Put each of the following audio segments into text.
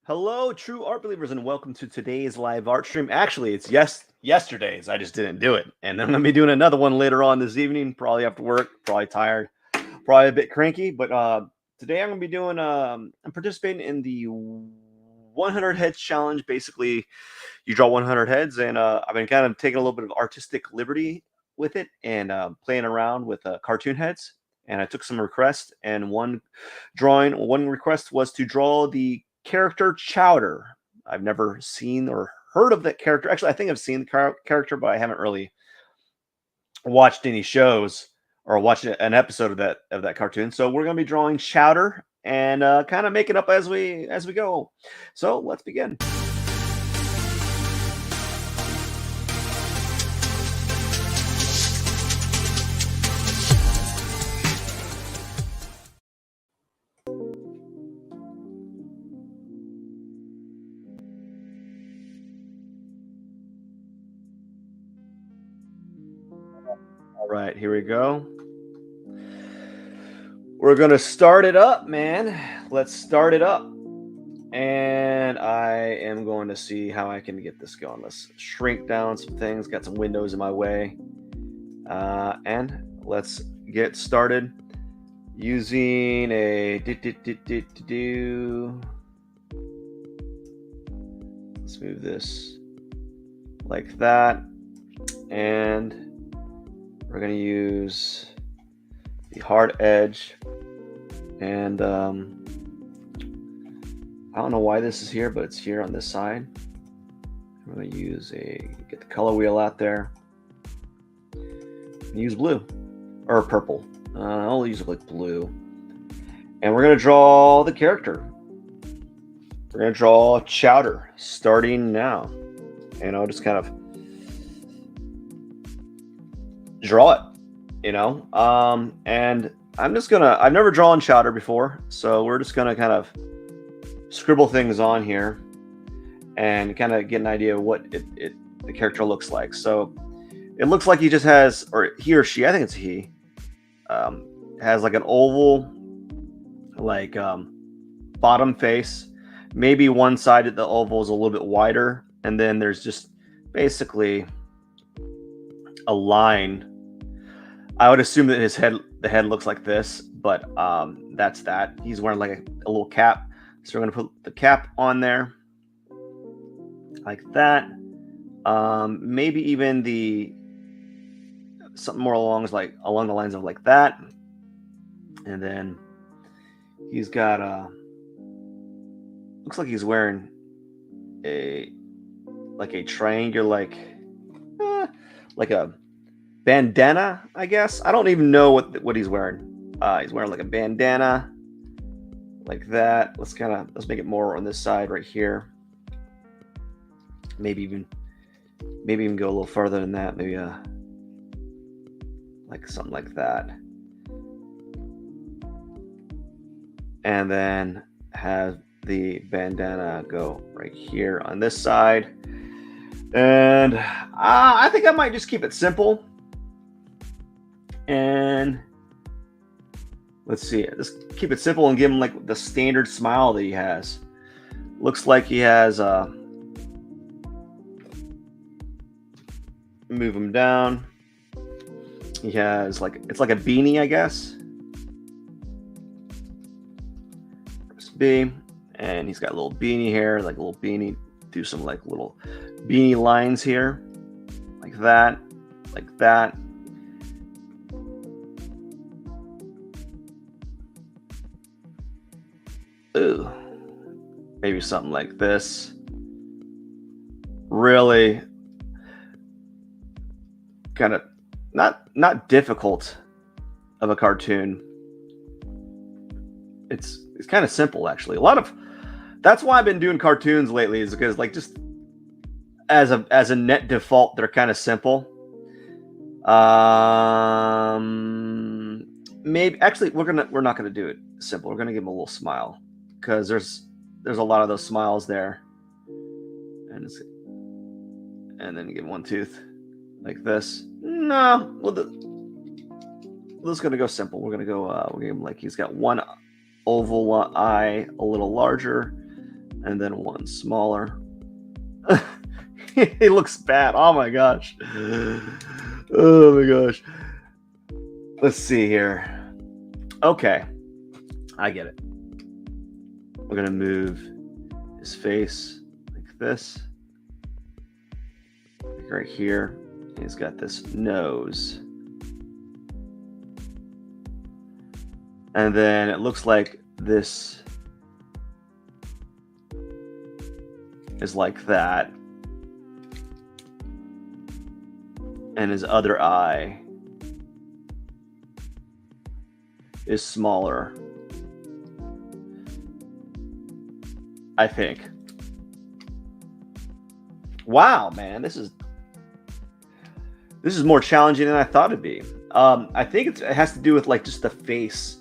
Hello, true art believers, and welcome to today's live art stream. Actually, it's yesterday's. I just didn't do it, and I'm gonna be doing another one later on this evening. Probably after work, probably tired, probably a bit cranky. But today I'm gonna be doing. I'm participating in the 100 heads challenge. Basically, you draw 100 heads, and I've been kind of taking a little bit of artistic liberty with it and playing around with cartoon heads. And I took some requests, and one request was to draw the character Chowder. I've never seen or heard of that character. Actually, I think I've seen the character, but I haven't really watched any shows or watched an episode of that cartoon. So we're gonna be drawing Chowder and kind of make it up as we go. So let's begin. All right, here we go. We're gonna start it up, man. Let's start it up. And I am going to see how I can get this going. Let's shrink down some things. Got some windows in my way. And let's get started using a Let's move this like that. And we're going to use the hard edge. And I don't know why this is here, but it's here on this side. I'm going to get the color wheel out there. Use blue or purple. I'll use like blue. And we're going to draw the character. We're going to draw Chowder starting now. And I'll just kind of draw it, and I've never drawn Chowder before, so we're just gonna kind of scribble things on here and kind of get an idea of what the character looks like. So it looks like he just has, or he or she, I think it's he, has like an oval, like bottom face. Maybe one side of the oval is a little bit wider, and then there's just basically a line. I would assume that the head looks like this, but that's that. He's wearing like a little cap, so we're gonna put the cap on there, like that. Maybe even something more along the lines of like that, and then he's got looks like he's wearing a triangular, like a bandana, I guess. I don't even know what he's wearing. He's wearing like a bandana, like that. Let's make it more on this side right here. Maybe even go a little further than that. Maybe like something like that. And then have the bandana go right here on this side. And I think I might just keep it simple. And let's see, just keep it simple and give him like the standard smile that he has. Looks like he has move him down. He has it's like a beanie, I guess. Press B, and he's got a little beanie here, like a little beanie. Do some like little beanie lines here, like that, like that. Ooh, maybe something like this. Really kind of not difficult of a cartoon. It's kind of simple, actually. That's why I've been doing cartoons lately, is because just as a net default, they're kind of simple. Maybe actually we're not gonna do it simple. We're gonna give him a little smile, because there's a lot of those smiles there, and then give him one tooth like this. No, we're just gonna go simple. We're gonna go we'll give him like he's got one oval eye, a little larger, and then one smaller. It looks bad. Oh my gosh. Oh my gosh. Let's see here. Okay, I get it. We're gonna move his face like this, like right here. He's got this nose. And then it looks like this is like that. And his other eye is smaller, I think. Wow, man, this is more challenging than I thought it'd be. I think it has to do with like just the face.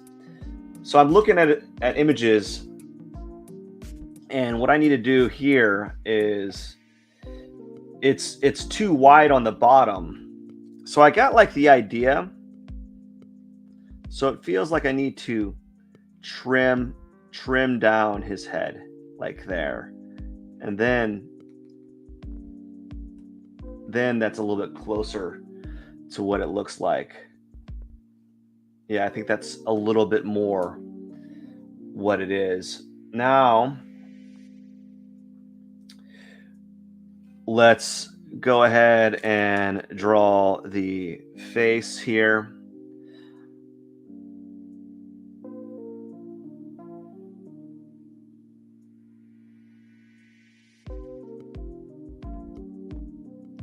So I'm looking at images, and what I need to do here is it's too wide on the bottom. So I got like the idea. So it feels like I need to trim down his head like there. And then that's a little bit closer to what it looks like. Yeah, I think that's a little bit more what it is. Now, let's go ahead and draw the face here.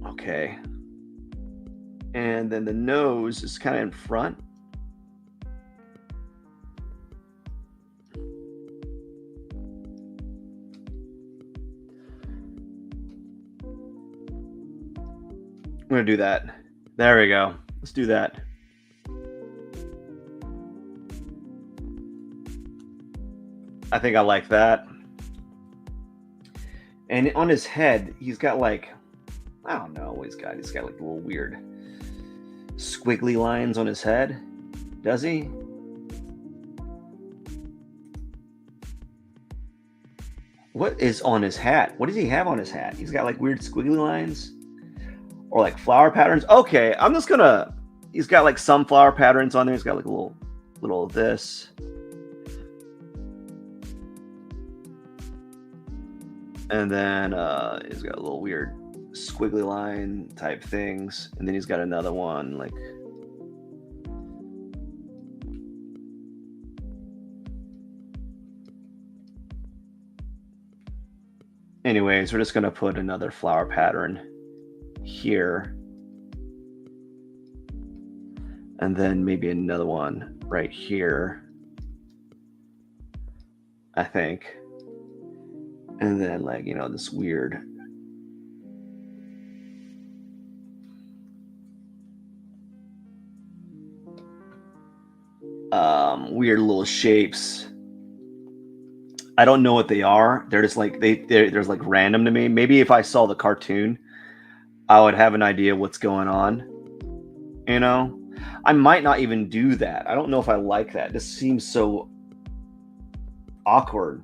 Okay. And then the nose is kind of in front. I'm going to do that. There we go. Let's do that. I think I like that. And on his head, he's got like, I don't know what he's got. He's got like little weird squiggly lines on his head. Does he? What is on his hat? What does he have on his hat? He's got like weird squiggly lines or like flower patterns. Okay, I'm just gonna, he's got like some flower patterns on there. He's got like a little of this. And then he's got a little weird squiggly line type things. And then he's got another one like, anyways, we're just going to put another flower pattern here. And then maybe another one right here, I think. And then like, you know, this weird weird little shapes. I don't know what they are. They're just like they're like random to me. Maybe if I saw the cartoon, I would have an idea what's going on. You know, I might not even do that. I don't know if I like that. This seems so awkward.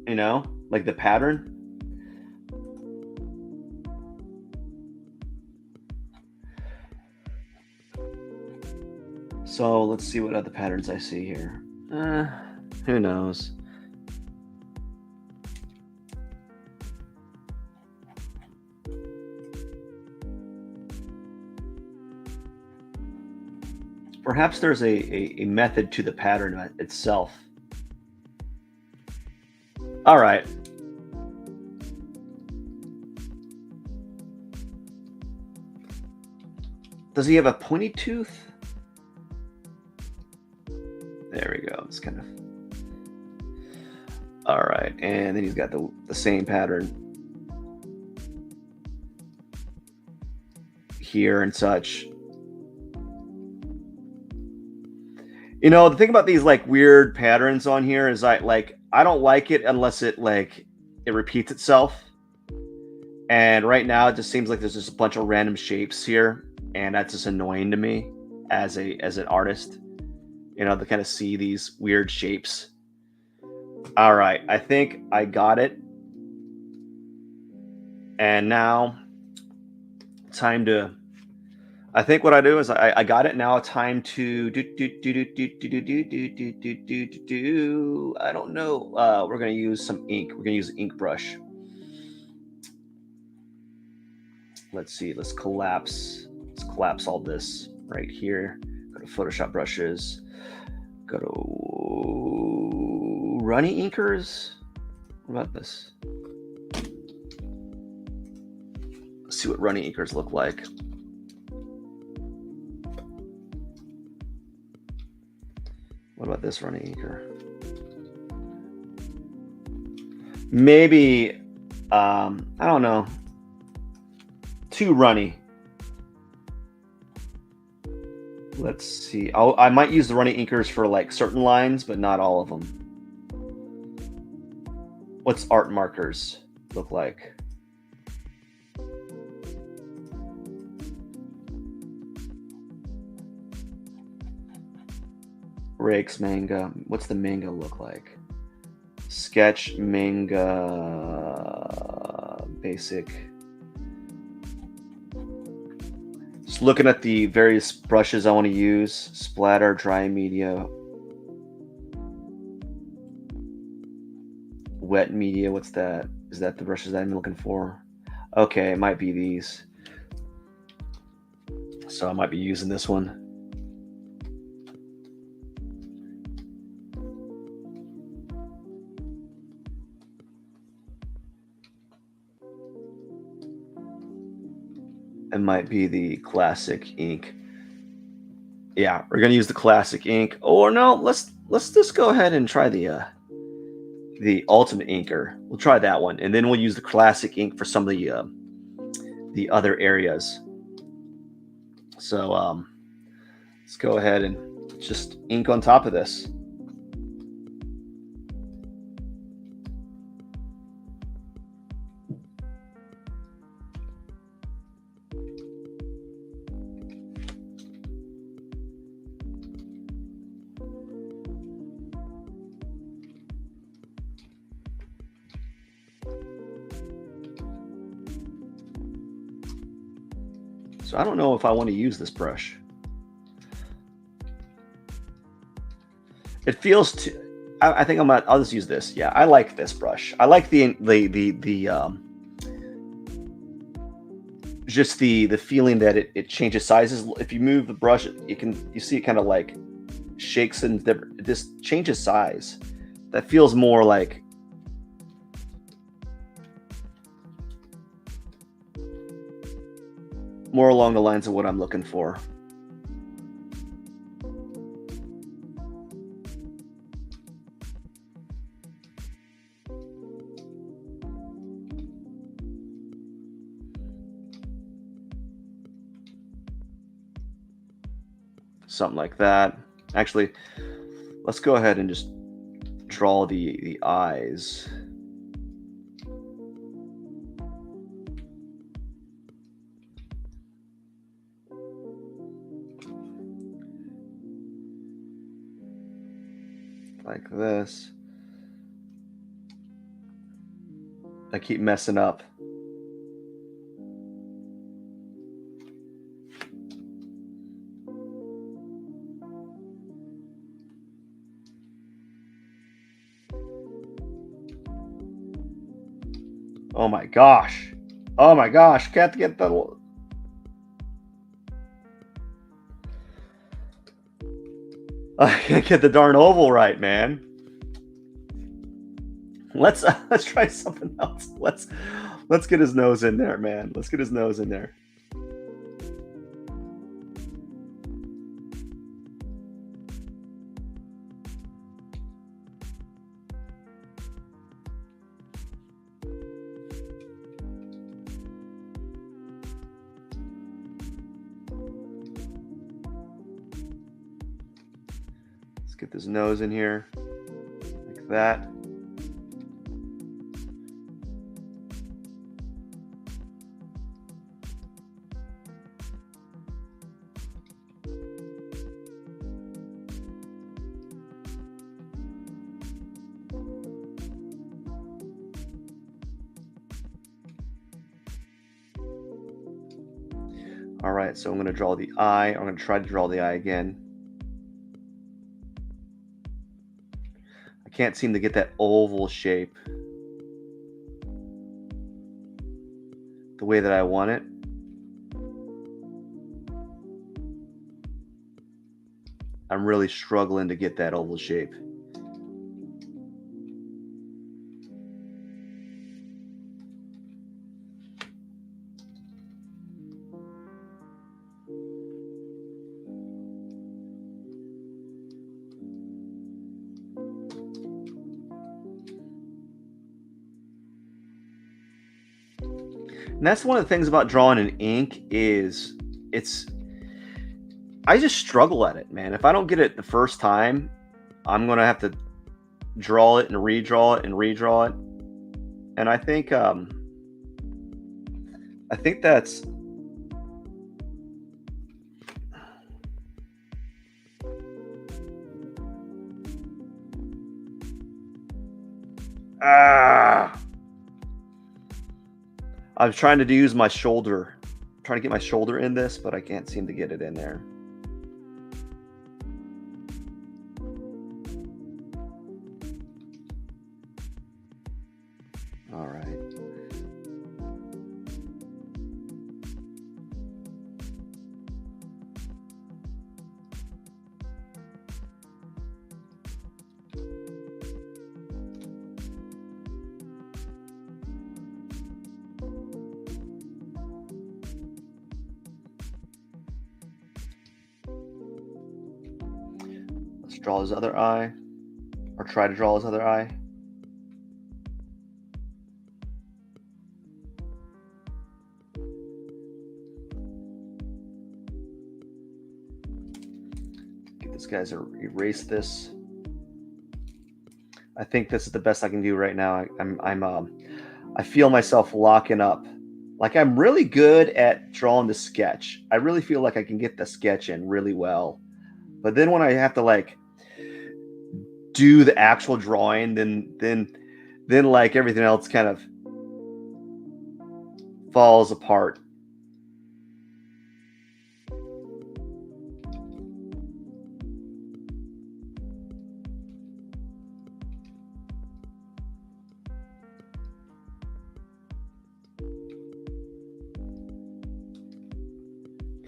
You know, like the pattern. So let's see what other patterns I see here. Who knows? Perhaps there's a method to the pattern itself. All right. Does he have a pointy tooth? There we go. It's kind of. All right. And then he's got the same pattern here and such. You know, the thing about these like weird patterns on here is I don't like it unless it repeats itself. And right now it just seems like there's just a bunch of random shapes here, and that's just annoying to me as an artist. to kind of see these weird shapes. All right, I think I got it. And now, time to. I think what I do is I got it. Now, time to do. I don't know. We're gonna use some ink. We're gonna use an ink brush. Let's see. Let's collapse all this right here. Go to Photoshop brushes. Go to runny inkers. What about this? Let's see what runny inkers look like. What about this runny inker? Maybe, I don't know, too runny. Let's see. I might use the runny inkers for like certain lines, but not all of them. What's art markers look like? Rakes manga. What's the manga look like? Sketch manga basic. Just looking at the various brushes I want to use. Splatter, dry media, wet media. What's that? Is that the brushes that I'm looking for? Okay, it might be these. So I might be using this one. It might be the classic ink. Yeah, we're gonna use the classic ink. Or no, let's just go ahead and try the ultimate inker. We'll try that one, and then we'll use the classic ink for some of the other areas. So let's go ahead and just ink on top of this. So I don't know if I want to use this brush. It feels too. I think I'll just use this. Yeah, I like this brush. I like just the feeling that it changes sizes. If you move the brush, you see it kind of like shakes and this changes size. That feels more like more along the lines of what I'm looking for. Something like that. Actually, let's go ahead and just draw the eyes. Like this. I keep messing up. Oh my gosh. Oh my gosh. Can't get the... I can't get the darn oval right, man. Let's try something else. Let's get his nose in there, man. Let's get his nose in there. Let's get this nose in here, like that. All right, so I'm going to draw the eye. I'm going to try to draw the eye again. I can't seem to get that oval shape the way that I want it. I'm really struggling to get that oval shape. And that's one of the things about drawing in ink is I just struggle at it, man. If I don't get it the first time, I'm gonna have to draw it and redraw it and redraw it. And I think that's I was trying to use my shoulder, trying to get my shoulder in this, but I can't seem to get it in there. All right. Let's draw his other eye, or try to draw his other eye. Get this guy to erase this. I think this is the best I can do right now. I feel myself locking up. Like I'm really good at drawing the sketch. I really feel like I can get the sketch in really well. But then when I have to like do the actual drawing, then like everything else kind of falls apart.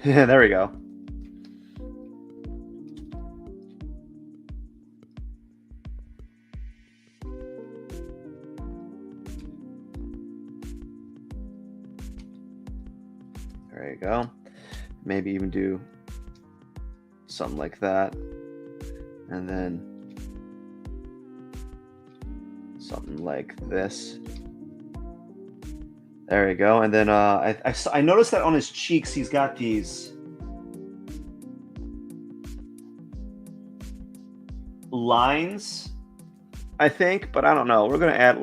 There we go. There you go. Maybe even do something like that. And then something like this. There you go. And then I noticed that on his cheeks, he's got these lines, I think, but I don't know. We're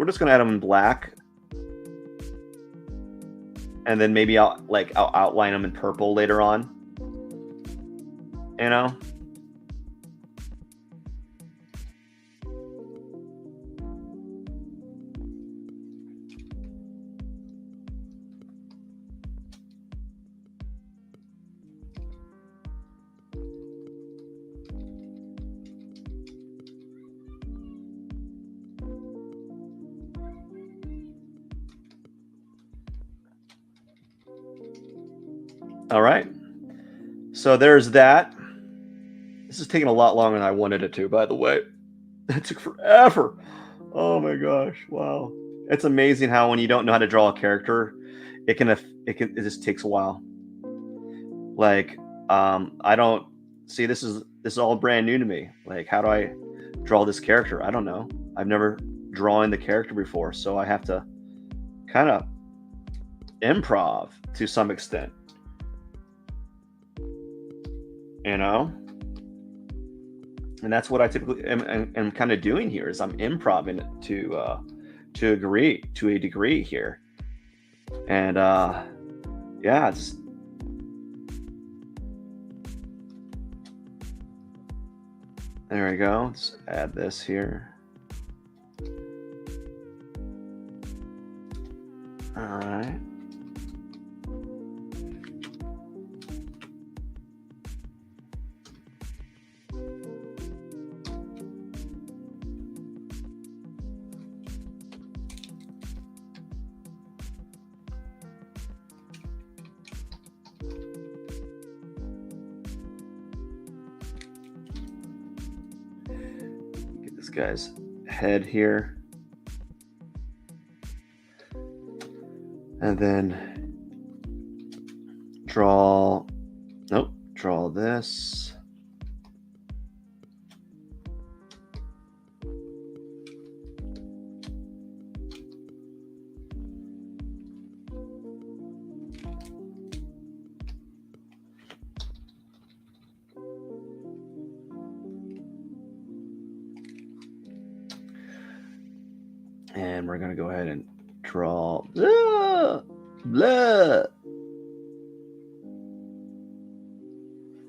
just gonna add them in black. And then maybe I'll outline them in purple later on. You know? All right. So there's that. This is taking a lot longer than I wanted it to, by the way. It took forever. Oh my gosh. Wow. It's amazing how when you don't know how to draw a character, it just takes a while. Like, I don't see this is all brand new to me. Like, how do I draw this character? I don't know. I've never drawn the character before, so I have to kind of improv to some extent. You know? And that's what I typically am kind of doing here is I'm improvising to a degree here. And yeah, it's there we go. Let's add this here. All right. guy's head here. And then draw this. And we're going to go ahead and draw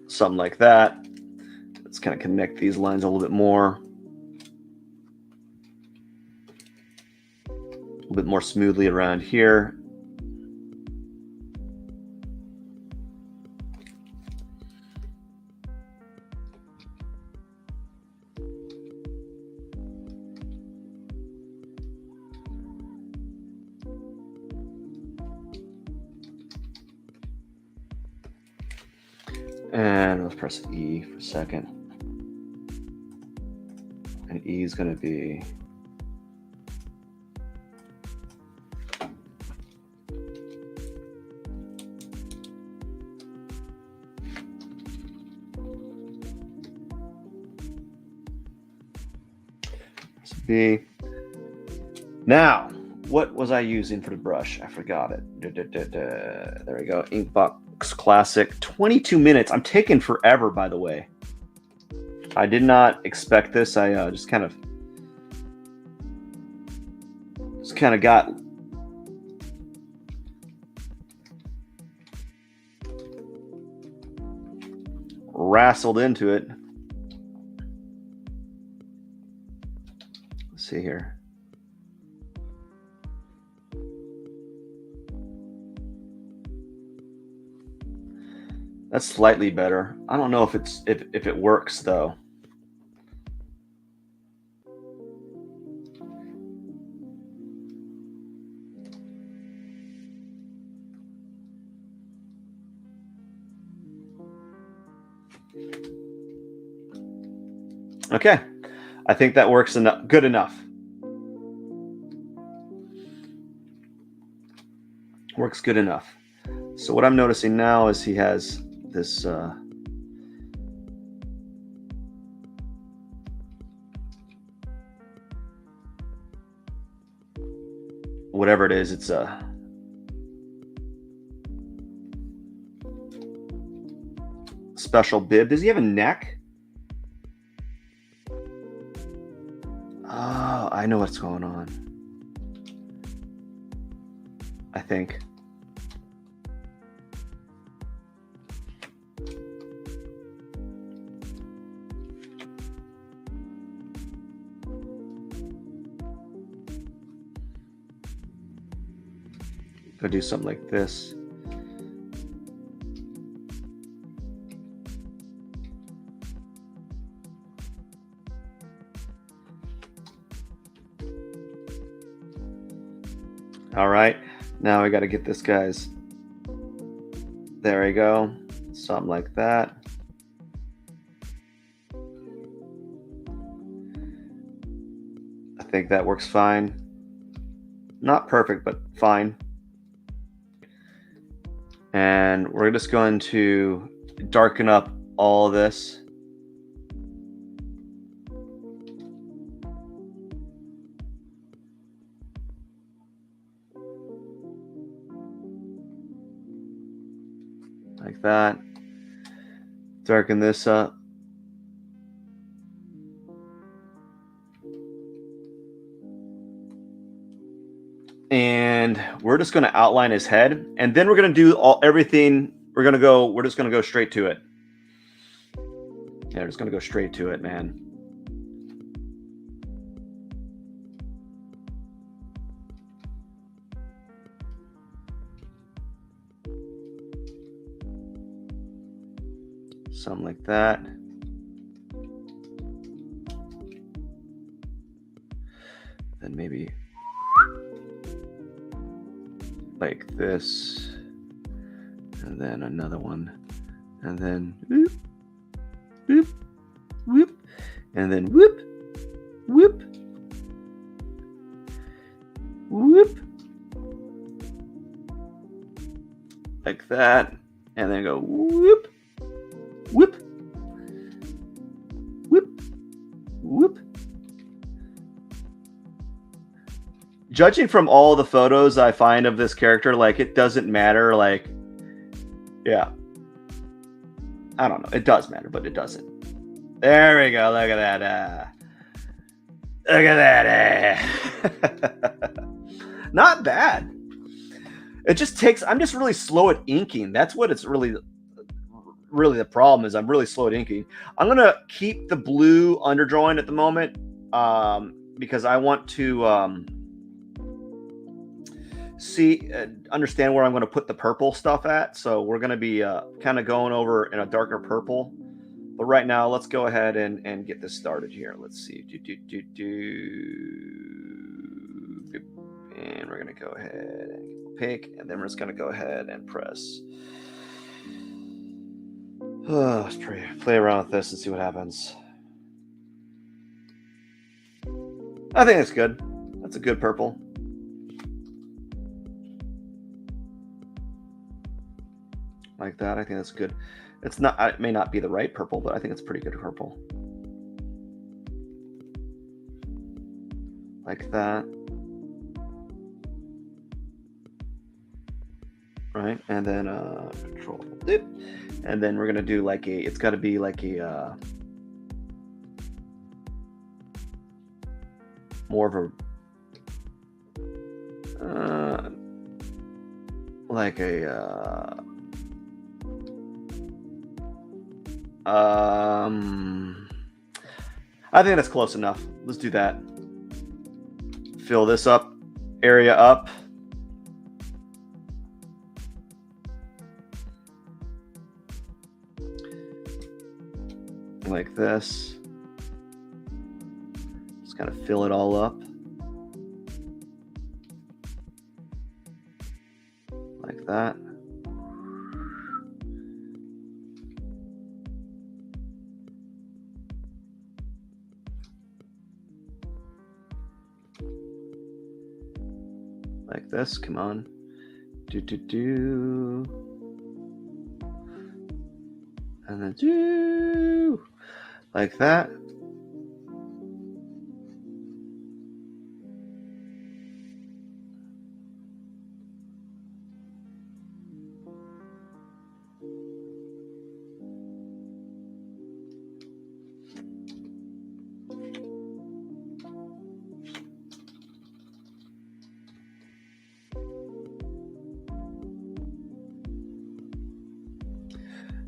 something like that. Let's kind of connect these lines a little bit more. A little bit more smoothly around here. And let's press E for a second. And E is going to be B. Now, what was I using for the brush? I forgot it. There we go. Inkbox Classic. 22 minutes. I'm taking forever, by the way. I did not expect this. I just kind of got wrestled into it. Let's see here. That's slightly better. I don't know if it works though. Okay, I think that works good enough. Works good enough. So what I'm noticing now is he has this whatever it is, it's a special bib. Does he have a neck? Oh, I know what's going on. I think. Go do something like this. All right, now I got to get this guy's. There we go. Something like that. I think that works fine. Not perfect, but fine. And we're just going to darken up all this. Like that. Darken this up. And we're just going to outline his head, and then we're going to do everything. We're just going to go straight to it. Yeah, we're just going to go straight to it, man. Something like that. Then maybe like this, and then another one, and then whoop, whoop, whoop, and then whoop, Whoop. Whoop. Like that. And then go whoop. Whoop. Whoop. Whoop. Judging from all the photos I find of this character, like, it doesn't matter. Like, yeah. I don't know. It does matter, but it doesn't. There we go. Look at that. Look at that. Not bad. It just takes, I'm just really slow at inking. That's what it's really the problem is. I'm really slow at inking. I'm going to keep the blue underdrawing at the moment because I want to understand where I'm going to put the purple stuff at. So we're going to be kind of going over in a darker purple. But right now, let's go ahead and get this started here. Let's see. And we're going to go ahead and pick, and then we're just going to go ahead and press. Let's play around with this and see what happens. I think it's good. That's a good purple. Like that. I think that's good. It's not, it may not be the right purple, but I think it's pretty good purple. Like that. Right? And then control. And then we're going to do like a, it's got to be like a more of a like a I think that's close enough. Let's do that. Fill this area up. Like this. Just kind of fill it all up. Like that. Like this, come on. Do. And then do. Like that.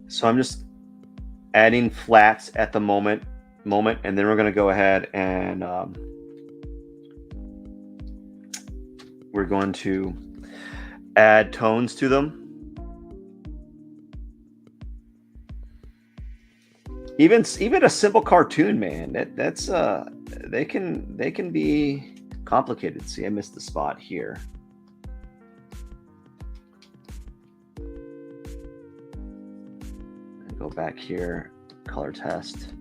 So I'm just adding flats at the moment, and then we're going to go ahead and we're going to add tones to them. Even a simple cartoon, man, that's they can be complicated. See, I missed the spot here. Go back here, color test.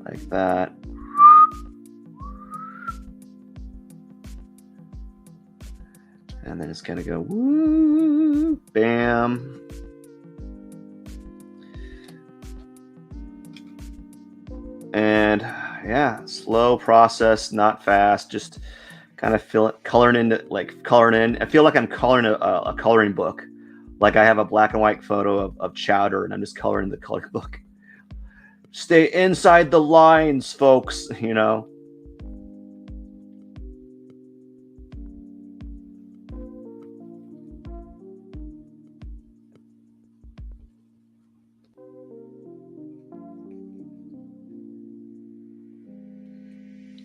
Like that. And then it's gonna go woo, bam. And yeah, slow process, not fast, just kind of coloring in. I feel like I'm coloring a coloring book. Like I have a black and white photo of Chowder, and I'm just coloring the coloring book. Stay inside the lines, folks, you know.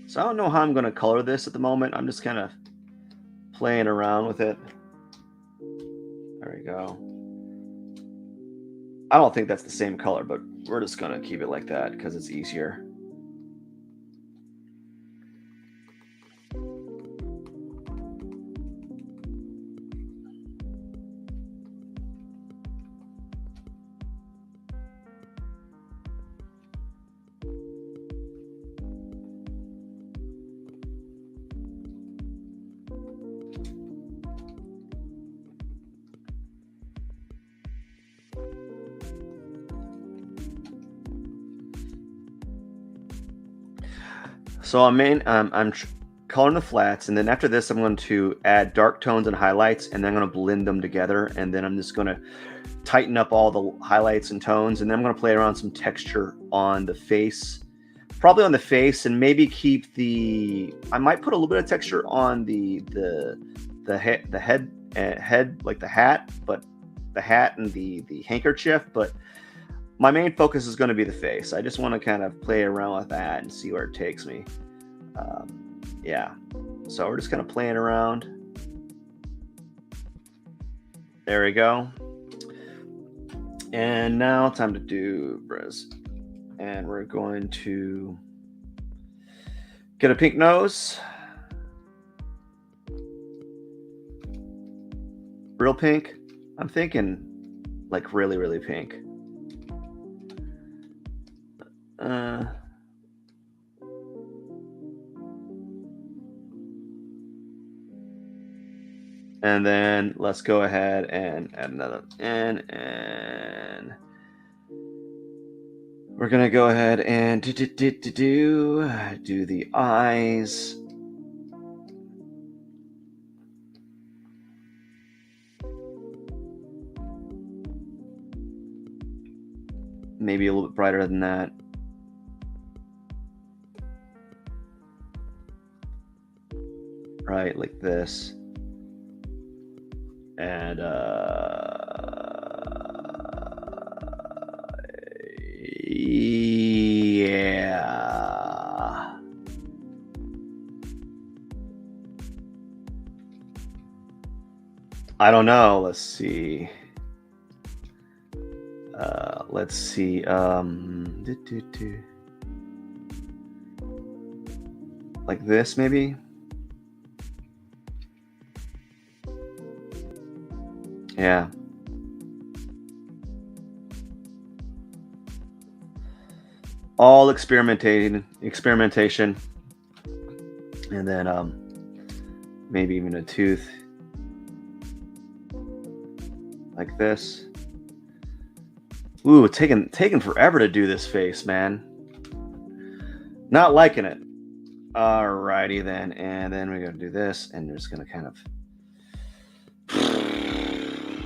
So I don't know how I'm going to color this at the moment. I'm just kind of playing around with it. There we go. I don't think that's the same color, but we're just going to keep it like that because it's easier. So I'm coloring the flats, and then after this, I'm going to add dark tones and highlights, and then I'm going to blend them together, and then I'm just going to tighten up all the highlights and tones, and then I'm going to play around some texture on the face, probably on the face, and maybe keep I might put a little bit of texture on the head, like the hat, but the hat and the handkerchief, but my main focus is going to be the face. I just want to kind of play around with that and see where it takes me. Yeah, so we're just kind of playing around. There we go. And now time to do Briz. And we're going to get a pink nose. Real pink. I'm thinking like really, really pink. And then let's go ahead and add another and we're gonna go ahead and do the eyes. Maybe a little bit brighter than that. Right, like this. And yeah. I don't know. Let's see. Let's see. Like this, maybe. Yeah. All experimentation, and then maybe even a tooth like this. Ooh, taking forever to do this face, man. Not liking it. Alrighty then, and then we're gonna do this, and we're just gonna kind of.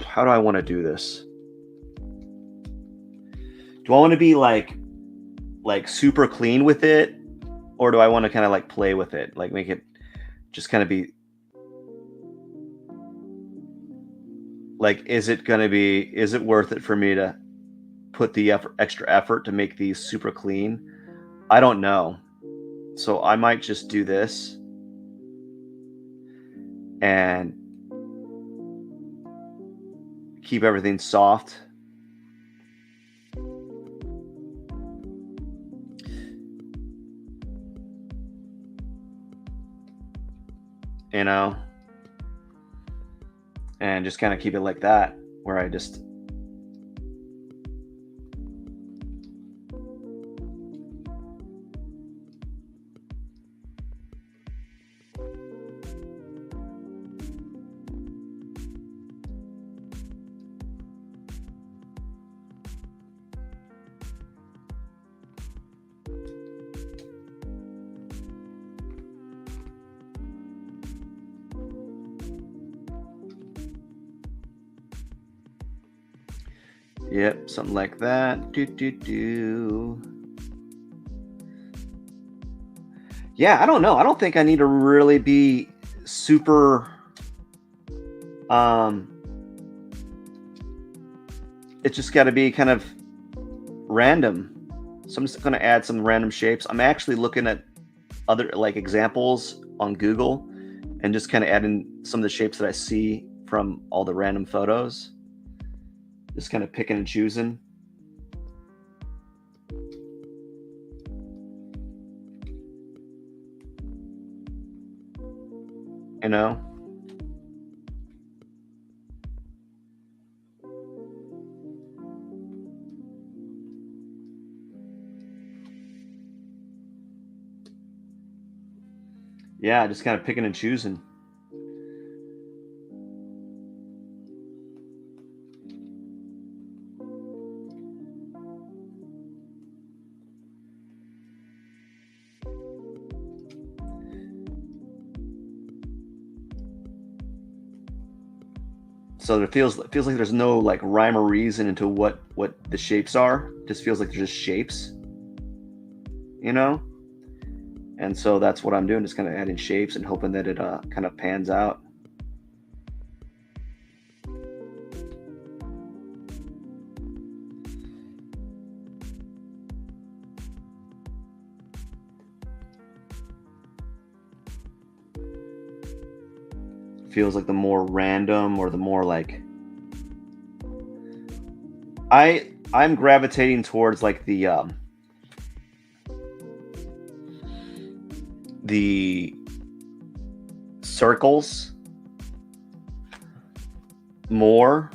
How do I want to do this? Do I want to be like super clean with it, or do I want to kind of like play with it, like make it just kind of be like, is it worth it for me to put the extra effort to make these super clean? I don't know. So I might just do this and keep everything soft. You know, and just kind of keep it like that, where I just yep, something like that. Yeah, I don't know. I don't think I need to really be super it's just got to be kind of random. So I'm just going to add some random shapes. I'm actually looking at other like examples on Google and just kind of adding some of the shapes that I see from all the random photos. Just kind of picking and choosing. You know? Yeah, just kind of picking and choosing. So it feels like there's no like rhyme or reason into what the shapes are. It just feels like they're just shapes, you know. And so that's what I'm doing, just kind of adding shapes and hoping that it kind of pans out. Feels like the more random or the more like I'm gravitating towards like the circles more.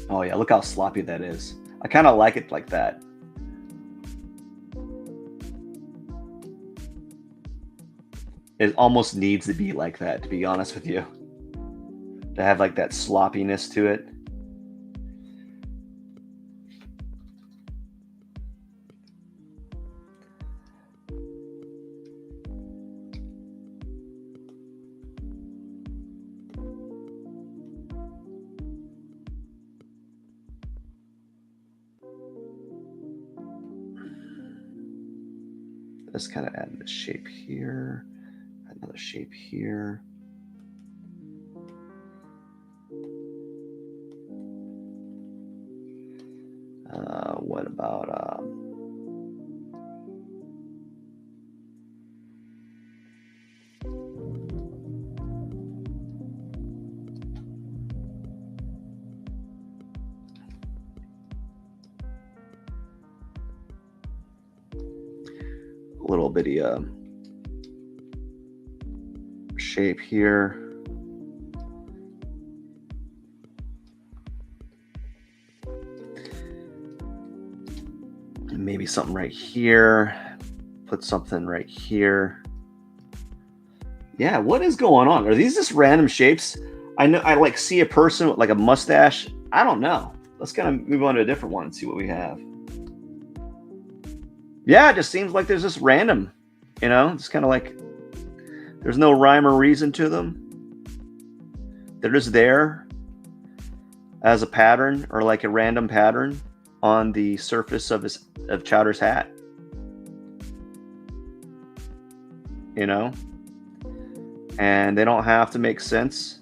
Oh yeah, look how sloppy that is. I kind of like it like that. It almost needs to be like that, to be honest with you. To have like that sloppiness to it. Just kind of add this shape here, another shape here. What about a little bitty shape here. And maybe something right here. Put something right here. Yeah, what is going on? Are these just random shapes? I know I like see a person with like a mustache. I don't know. Let's kind of move on to a different one and see what we have. Yeah, it just seems like there's just random, you know, it's kind of like there's no rhyme or reason to them. They're just there as a pattern or like a random pattern on the surface of Chowder's hat. You know? And they don't have to make sense.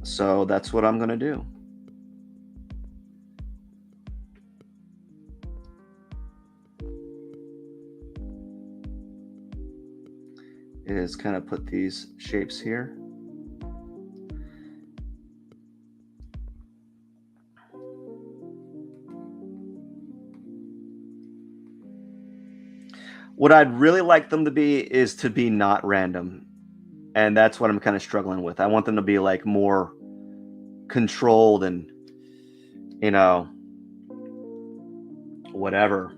So that's what I'm going to do. Is kind of put these shapes here. What I'd really like them to be is to be not random. And that's what I'm kind of struggling with. I want them to be like more controlled and, you know, whatever.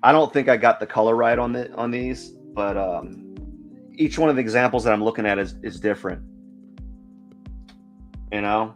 I don't think I got the color right on these, but each one of the examples that I'm looking at is different. You know?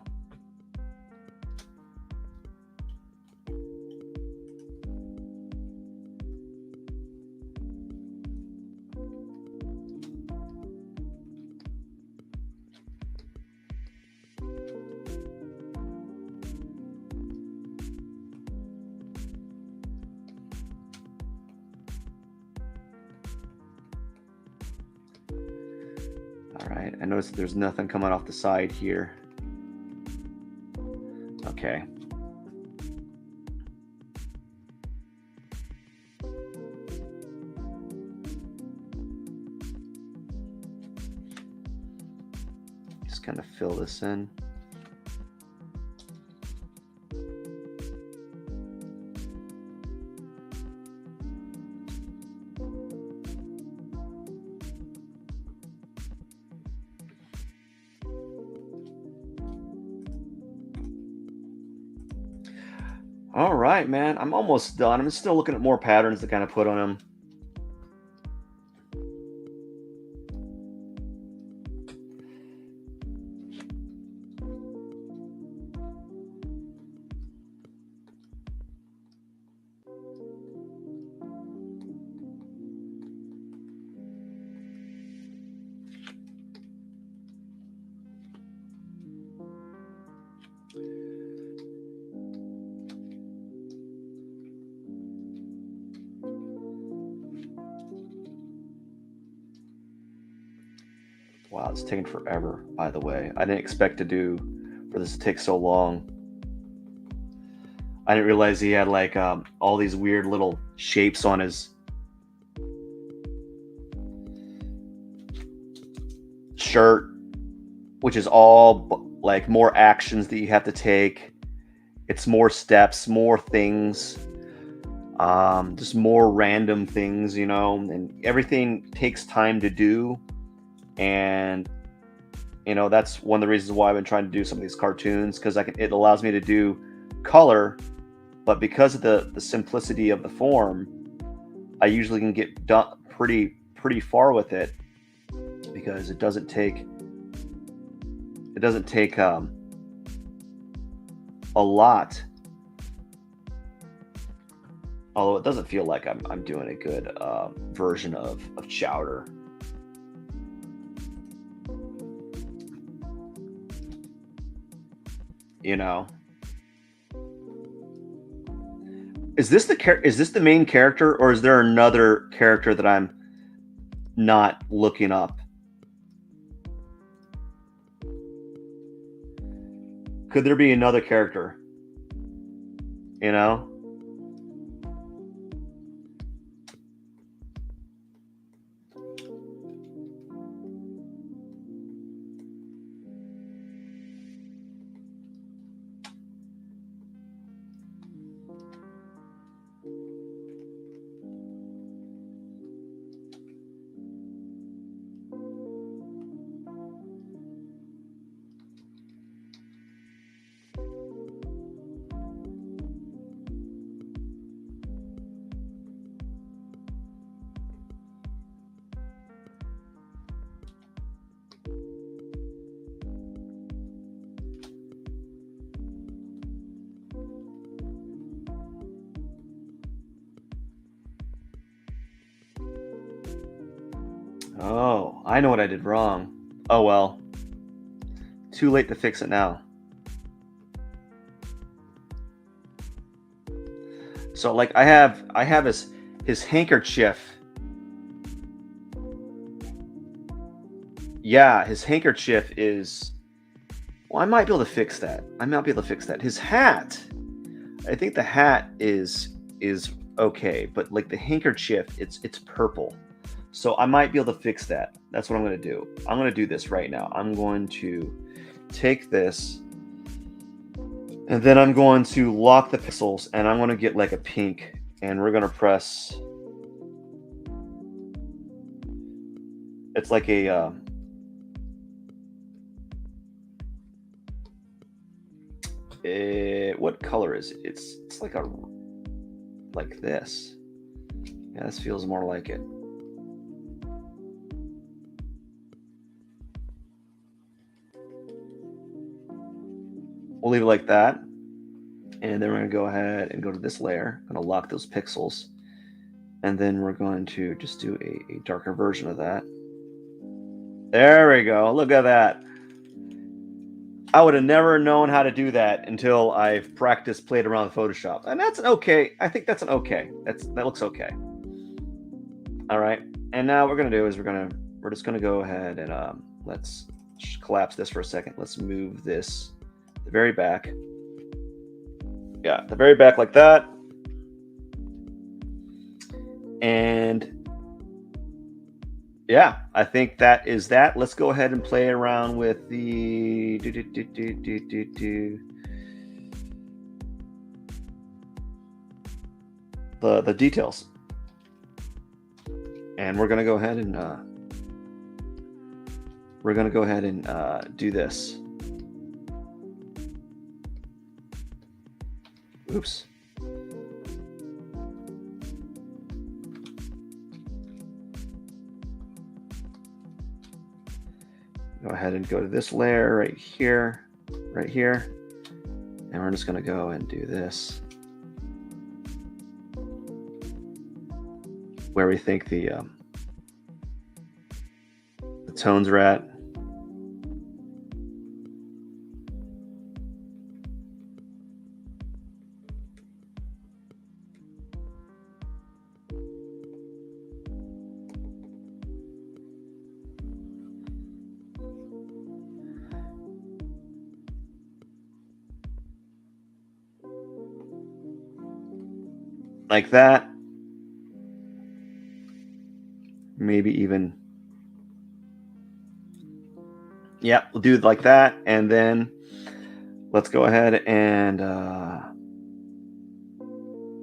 All right, I notice that there's nothing coming off the side here. Okay. Just kind of fill this in. All right, man. I'm almost done. I'm still looking at more patterns to kind of put on them. Wow, it's taking forever, by the way. I didn't expect for this to take so long. I didn't realize he had like all these weird little shapes on his shirt, which is all like more actions that you have to take. It's more steps, more things, just more random things, and everything takes time to do. And that's one of the reasons why I've been trying to do some of these cartoons, because it allows me to do color, but because of the simplicity of the form, I usually can get done pretty far with it, because it doesn't take a lot. Although it doesn't feel like I'm doing a good version of Chowder. Is this the main character, or is there another character that I'm not looking up? Could there be another character? You know? Oh, I know what I did wrong. Oh well. Too late to fix it now. So like I have his handkerchief. Yeah, his handkerchief is, well, I might be able to fix that. I might be able to fix that. His hat, I think the hat is okay, but like the handkerchief, it's purple. So I might be able to fix that. That's what I'm going to do. I'm going to do this right now. I'm going to take this, and then I'm going to lock the pixels, and I'm going to get like a pink, and we're going to press. It's like a what color is it? It's like this. Yeah, this feels more like it. We'll leave it like that. And then we're going to go ahead and go to this layer. I'm going to lock those pixels. And then we're going to just do a darker version of that. There we go. Look at that. I would have never known how to do that until I've played around with Photoshop. And that's an okay. I think that's an okay. That looks okay. All right. And now what we're going to do is we're just going to go ahead and let's collapse this for a second. Let's move this the very back. Yeah, the very back like that. And yeah, I think that is that. Let's go ahead and play around with the the details. And we're going to go ahead and do this. Oops. Go ahead and go to this layer right here, and we're just going to go and do this, where we think the tones are at. like that. Maybe even, yeah, we'll do it like that. And then let's go ahead and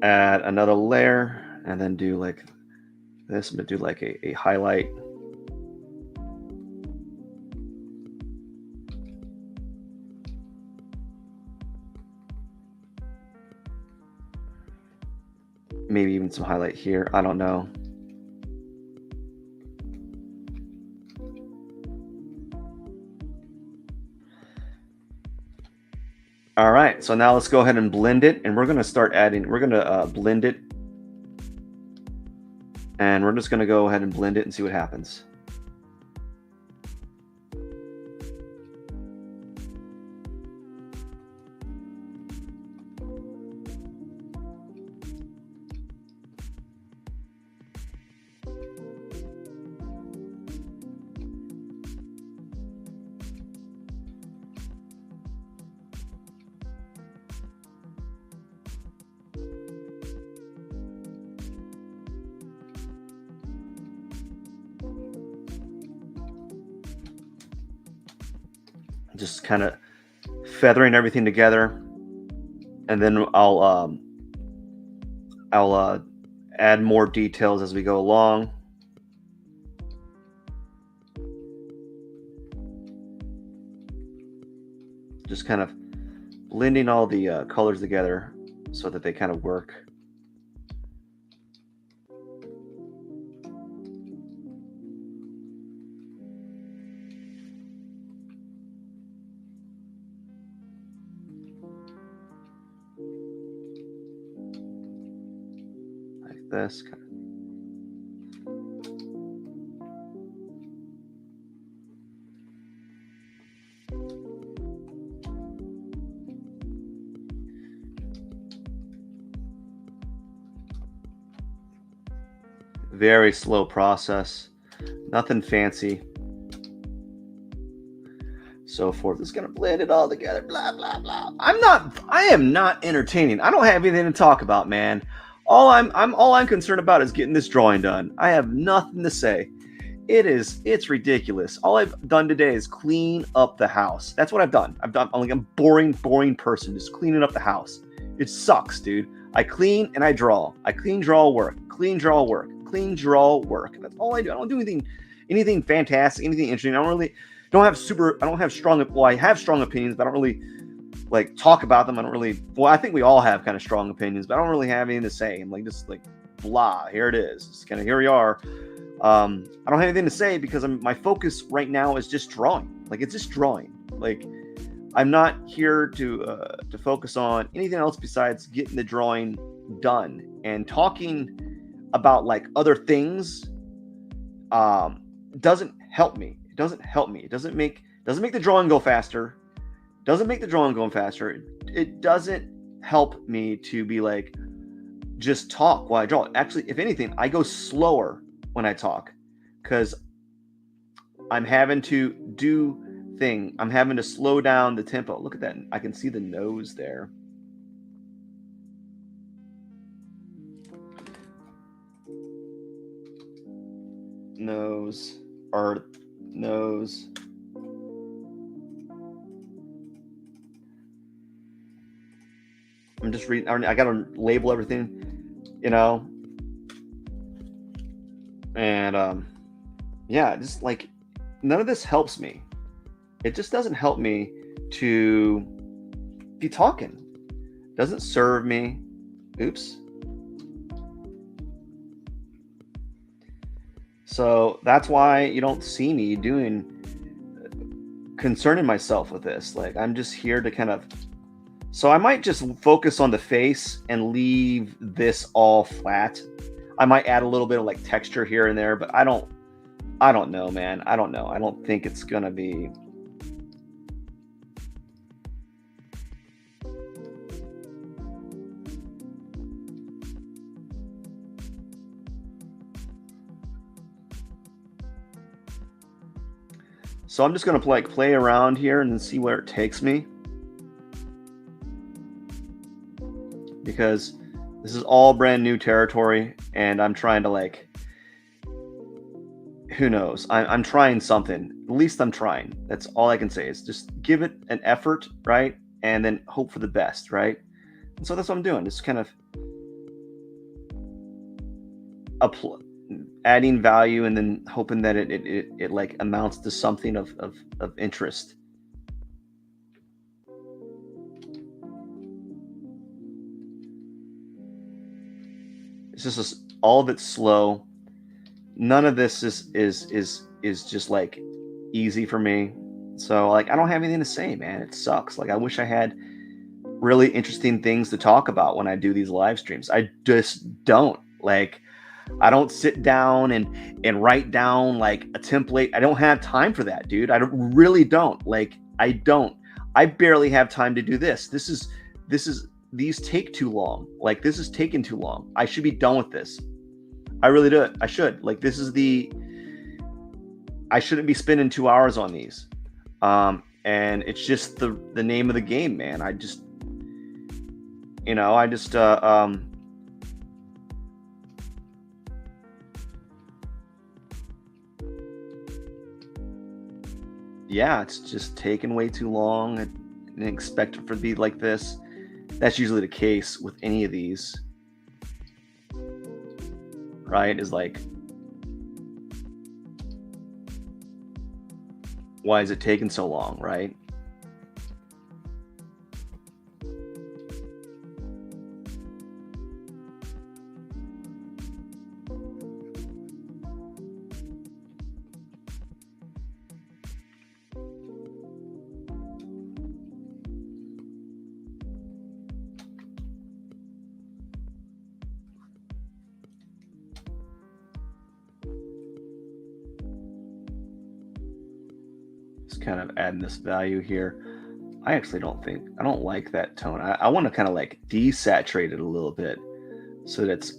add another layer and then do like this. I'm going to do like a highlight. Maybe even some highlight here. I don't know. All right, so now let's go ahead and blend it, and we're going to start adding, we're going to blend it, and we're just going to go ahead and blend it and see what happens. Just kind of feathering everything together, and then I'll add more details as we go along. Just kind of blending all the colors together so that they kind of work. This kind of. Very slow process, nothing fancy. So forth. It's gonna blend it all together. Blah blah blah. I am not entertaining. I don't have anything to talk about, man. All I'm concerned about is getting this drawing done. I have nothing to say. It's ridiculous. All I've done today is clean up the house. That's what I've done. I'm like a boring person, just cleaning up the house. It sucks, dude. I clean and I draw. I clean, draw, work. Clean, draw, work. Clean, draw, work. That's all I do. I don't do anything fantastic, anything interesting. I have strong opinions, but I don't really like talk about them. I think we all have kind of strong opinions, but I don't really have anything to say. I'm like, just like, blah, here it is. It's kind of, here we are. I don't have anything to say because my focus right now is just drawing. Like, it's just drawing. Like, I'm not here to focus on anything else besides getting the drawing done. And talking about like other things doesn't help me. It doesn't help me. It doesn't make the drawing go faster. Doesn't make the drawing go faster. It doesn't help me to be like, just talk while I draw. Actually, if anything, I go slower when I talk because I'm having to I'm having to slow down the tempo. Look at that. I can see the nose there. Nose. I'm just reading. I got to label everything, and yeah, just like none of this helps me. It just doesn't help me to be talking. Doesn't serve me. Oops. So that's why you don't see me concerning myself with this. Like, I'm just here to kind of. So I might just focus on the face and leave this all flat. I might add a little bit of like texture here and there, but I don't know, man. I don't know. I don't think it's gonna be. So I'm just gonna play around here and then see where it takes me. Because This is all brand new territory, and I'm trying to like, who knows? I'm trying something. At least I'm trying. That's all I can say is just give it an effort, right? And then hope for the best, right? And so that's what I'm doing. Just kind of adding value and then hoping that it like amounts to something of interest. It's just all of it's slow. None of this is just like easy for me. So like I don't have anything to say, man. It sucks. Like I wish I had really interesting things to talk about when I do these live streams. I just don't. Like I don't sit down and write down like a template. I don't have time for that, dude. Really don't. Like I don't. I barely have time to do this. These take too long. Like this is taking too long. I should be done with this. I really do. I should. Like this is I shouldn't be spending 2 hours on these. And it's just the name of the game, man. I just yeah, it's just taking way too long. I didn't expect it to be like this. That's usually the case with any of these, right? Is like, why is it taking so long, right? Kind of adding this value here. I actually I don't like that tone. I want to kind of like desaturate it a little bit so that it's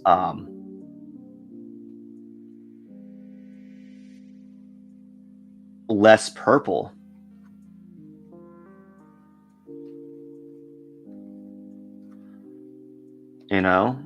less purple. You know?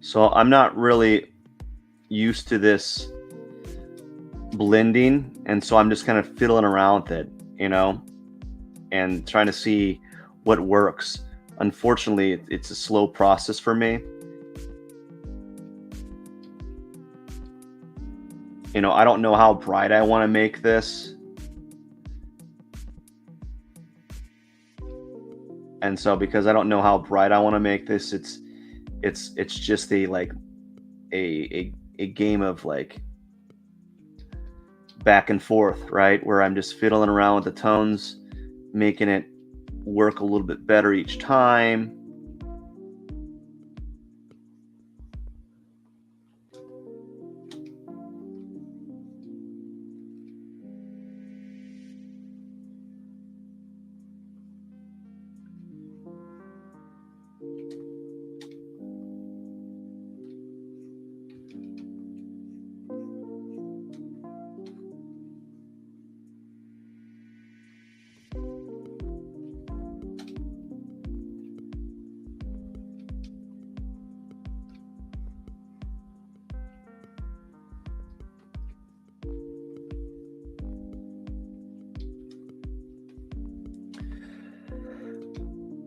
So I'm not really used to this blending, and so I'm just kind of fiddling around with it, and trying to see what works. Unfortunately, it's a slow process for me. I don't know how bright I want to make this. And so because I don't know how bright I want to make this, it's just a game of like back and forth, right? Where I'm just fiddling around with the tones, making it work a little bit better each time.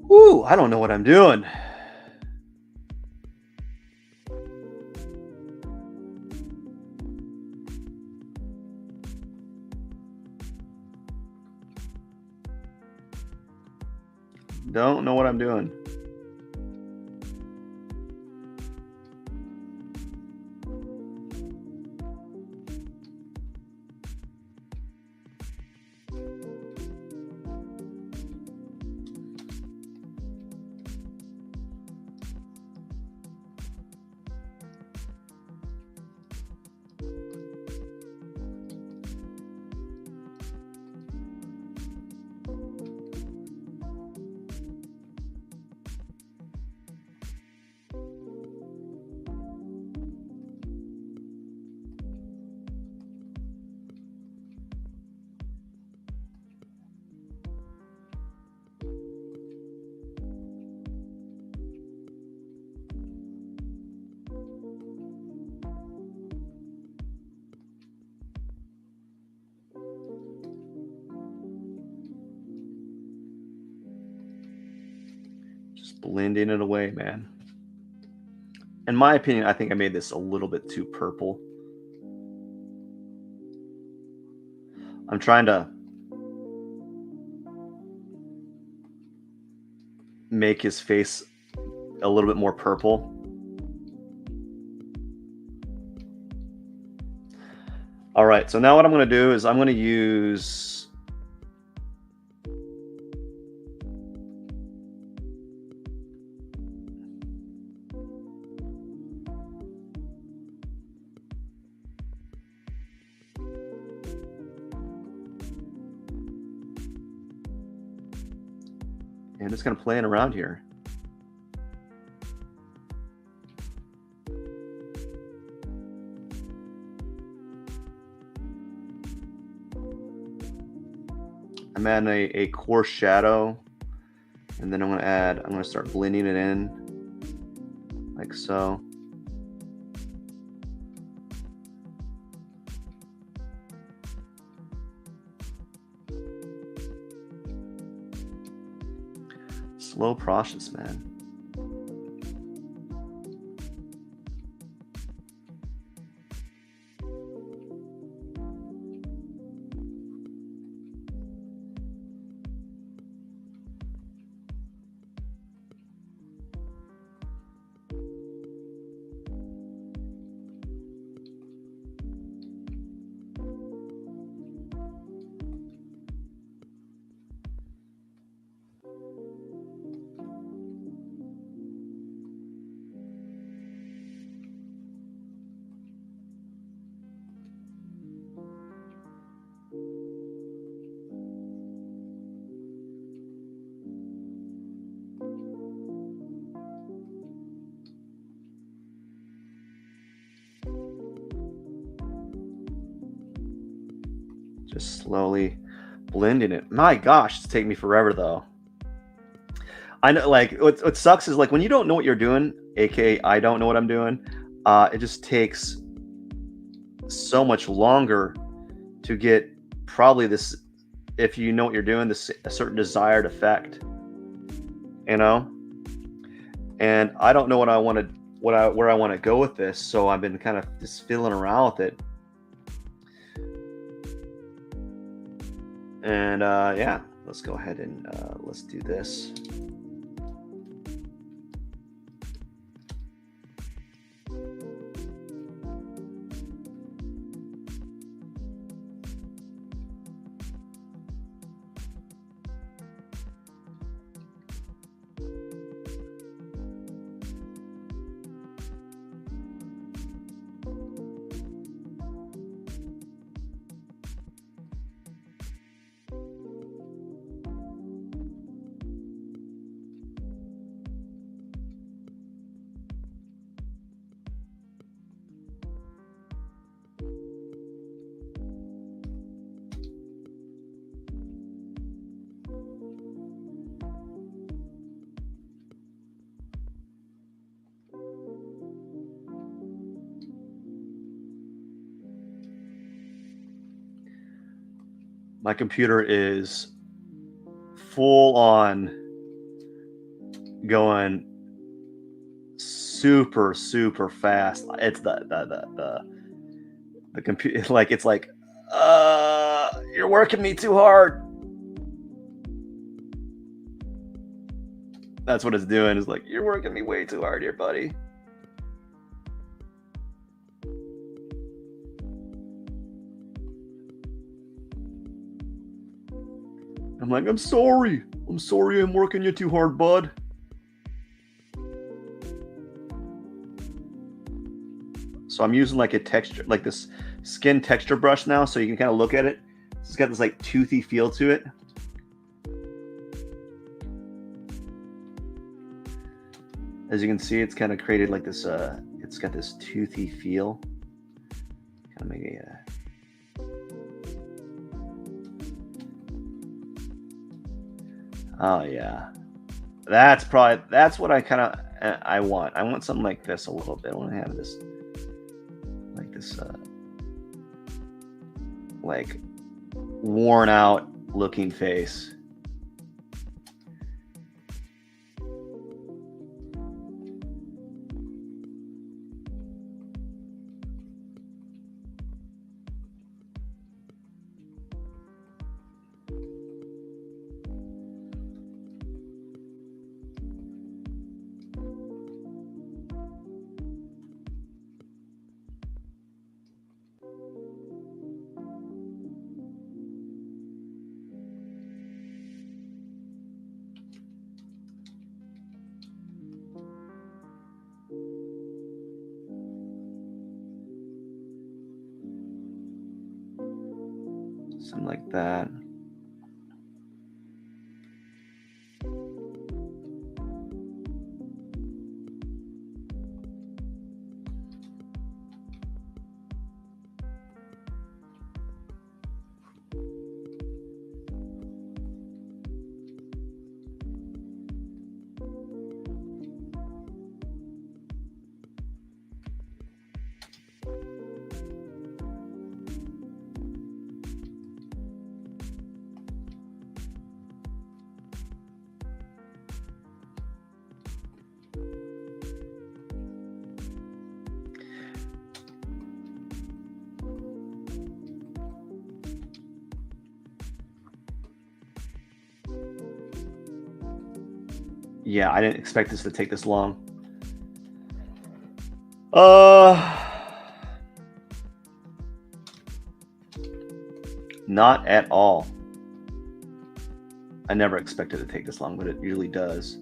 Woo, I don't know what I'm doing. Don't know what I'm doing. blending it away, man. In my opinion, I think I made this a little bit too purple. I'm trying to make his face a little bit more purple. All right, so now what I'm going to do is I'm going to use and just kind of playing around here. I'm adding a coarse shadow, and then I'm going to start blending it in like so. Slow process, man. Just slowly blending it. My gosh, it's taking me forever though. I know, like what sucks is like when you don't know what you're doing, aka I don't know what I'm doing. It just takes so much longer to get probably this. If you know what you're doing, this a certain desired effect, you know. And I don't know what I want to, where I want to go with this. So I've been kind of just fiddling around with it. And yeah, let's go ahead and let's do this. My computer is full on going super fast. It's the computer, like it's like you're working me too hard. That's what it's doing. It's like, you're working me way too hard here, buddy. I'm like, I'm sorry I'm working you too hard, bud. So I'm using like a texture, like this skin texture brush now, so you can kind of look at it. It's got this like toothy feel to it. As you can see, it's kind of created like this, it's got this toothy feel. Kind of make a oh yeah, that's what I kind of I want. I want something like this a little bit. I want to have this like this like worn out looking face. Something like that. Yeah, I didn't expect this to take this long. Not at all. I never expected it to take this long, but it usually does.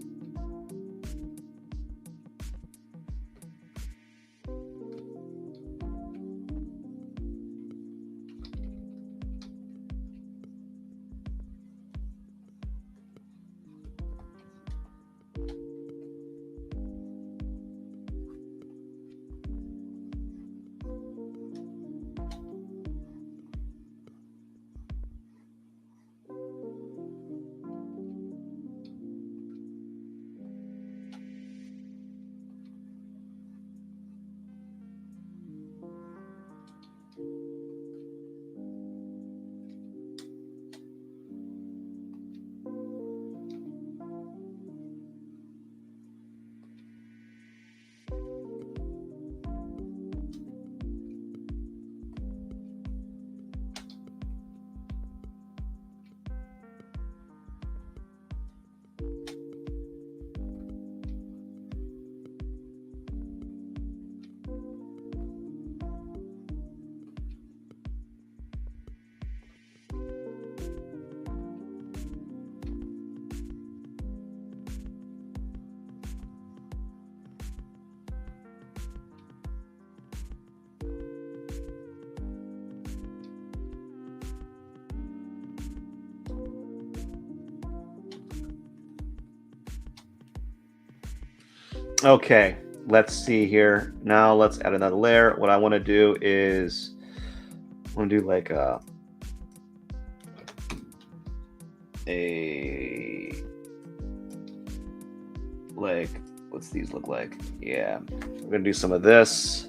Okay, let's see here. Now let's add another layer. What I want to do is I want to do like a like what's these look like? Yeah, we're gonna do some of this.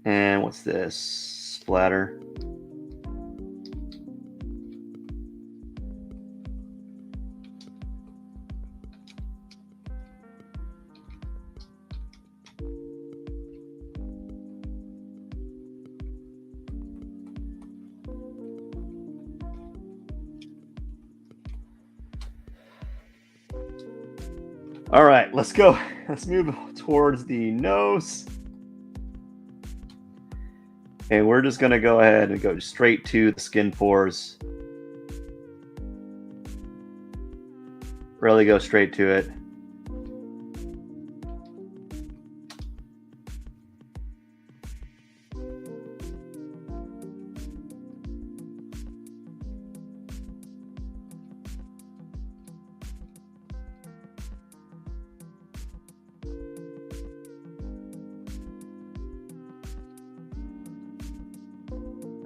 And what's this? Splatter. All right, let's go. Let's move towards the nose. And we're just going to go ahead and go straight to the skin pores. Really go straight to it.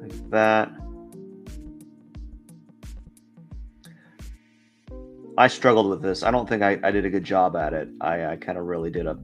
Like that. I struggled with this. I don't think I did a good job at it. I kind of really did a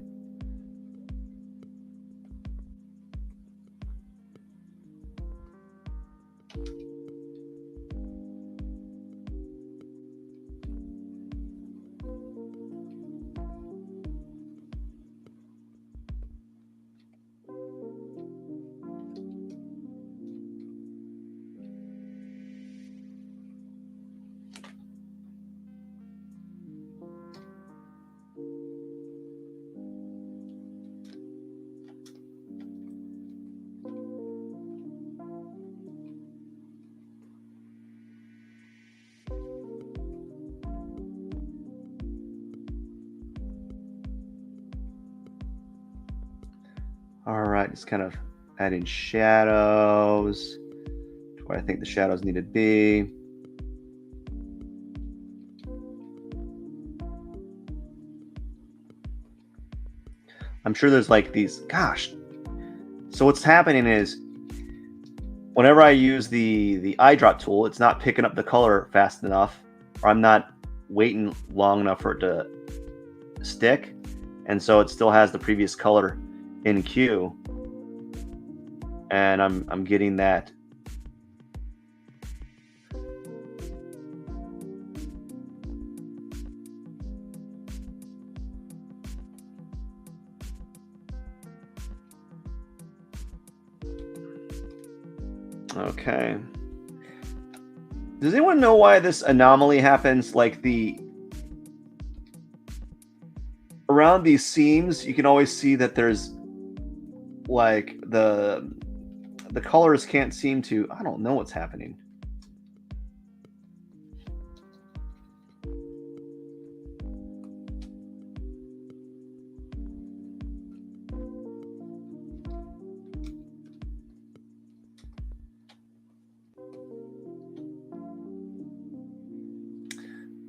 All right, just kind of adding shadows to where I think the shadows need to be. I'm sure there's like these, gosh. So what's happening is whenever I use the eye drop tool, it's not picking up the color fast enough, or I'm not waiting long enough for it to stick, and so it still has the previous color in queue, and I'm getting that. Okay. Does anyone know why this anomaly happens? Like around these seams, you can always see that there's like the colors can't seem to. I don't know what's happening.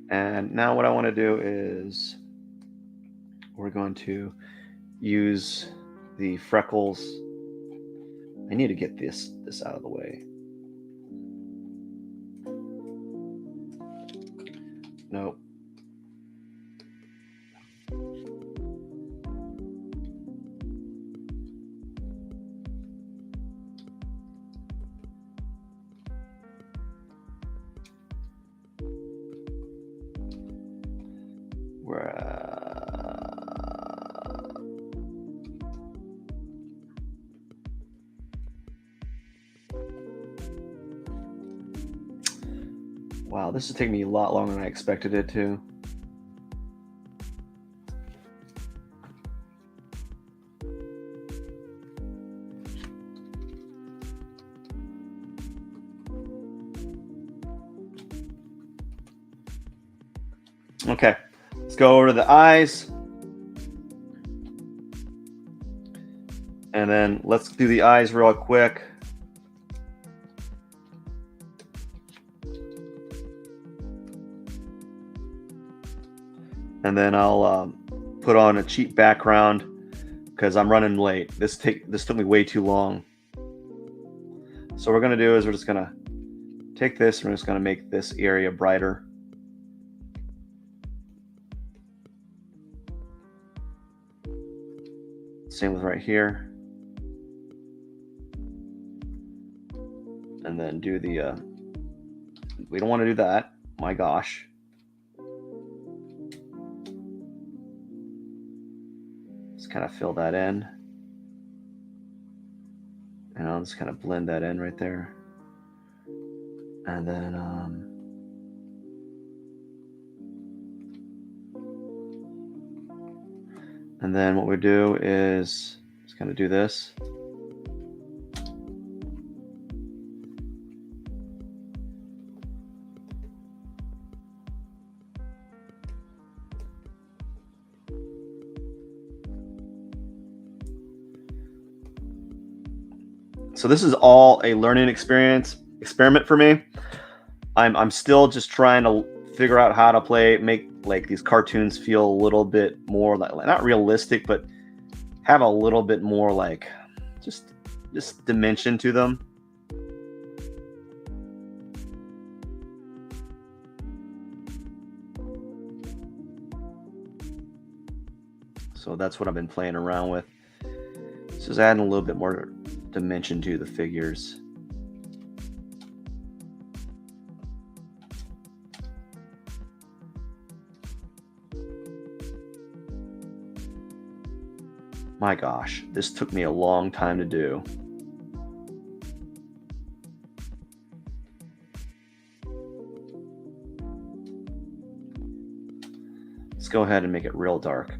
And now what I want to do is we're going to use the freckles. I need to get this out of the way. Nope. Wow, this is taking me a lot longer than I expected it to. Okay, let's go over to the eyes. And then let's do the eyes real quick. And then I'll put on a cheap background because I'm running late. This took me way too long. So what we're gonna do is we're just gonna take this and we're just gonna make this area brighter. Same with right here. And then do the, we don't want to do that. My gosh. Just kind of fill that in. And I'll just kind of blend that in right there. And then, what we do is just kind of do this. So this is all a learning experiment for me. I'm still just trying to figure out how to make like these cartoons feel a little bit more like not realistic, but have a little bit more like just dimension to them. So that's what I've been playing around with. Just adding a little bit more dimension to the figures. My gosh, this took me a long time to do. Let's go ahead and make it real dark.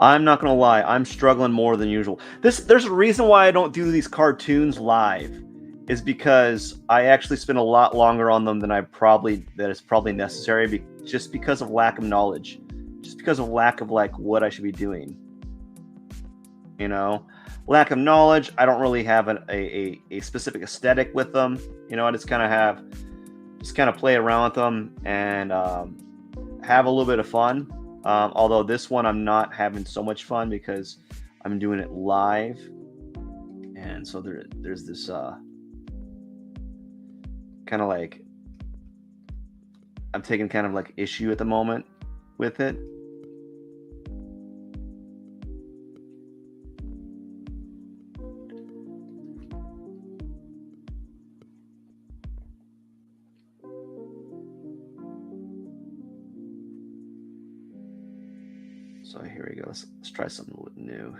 I'm not gonna lie, I'm struggling more than usual. There's a reason why I don't do these cartoons live, is because I actually spend a lot longer on them than that is probably necessary, just because of lack of knowledge, just because of lack of like what I should be doing. You know, lack of knowledge. I don't really have a specific aesthetic with them. You know, I just kind of play around with them and have a little bit of fun. Although this one I'm not having so much fun because I'm doing it live, and so there's this kind of like I'm taking kind of like issue at the moment with it. So here we go. Let's try something new.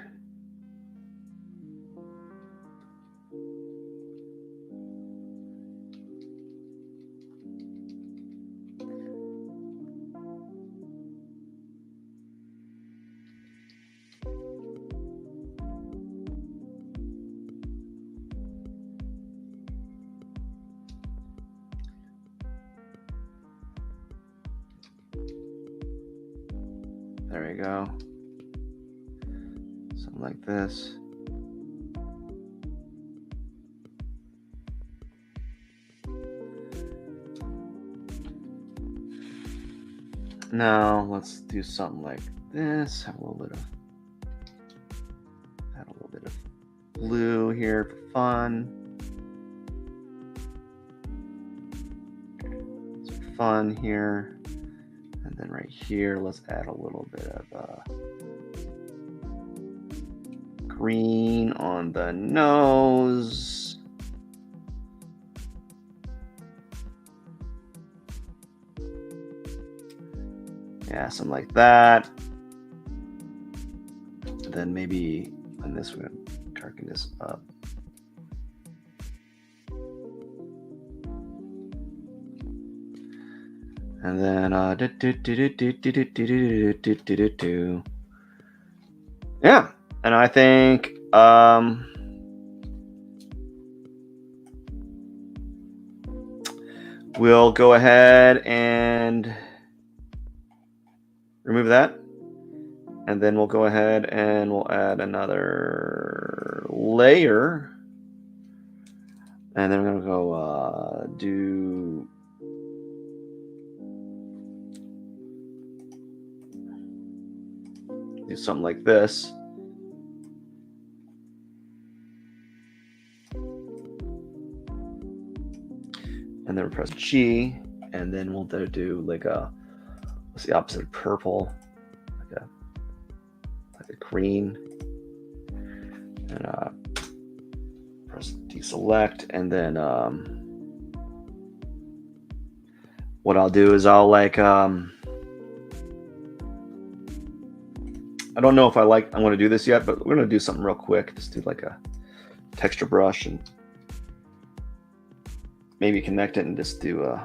There we go. Something like this. Now let's do something like this. Add a little bit of blue here for fun. Some fun here. And then right here, let's add a little bit of green on the nose. Yeah, something like that. And then maybe on this one, darken this up. And then yeah, and I think we'll go ahead and remove that, and then we'll go ahead and we'll add another layer, and then we're gonna go do something like this. And then we'll press G, and then we'll do like what's the opposite of purple? Like a green. And press deselect, and then what I'll do is I'll like I don't know if I'm going to do this yet, but we're going to do something real quick. Just do like a texture brush and maybe connect it and just do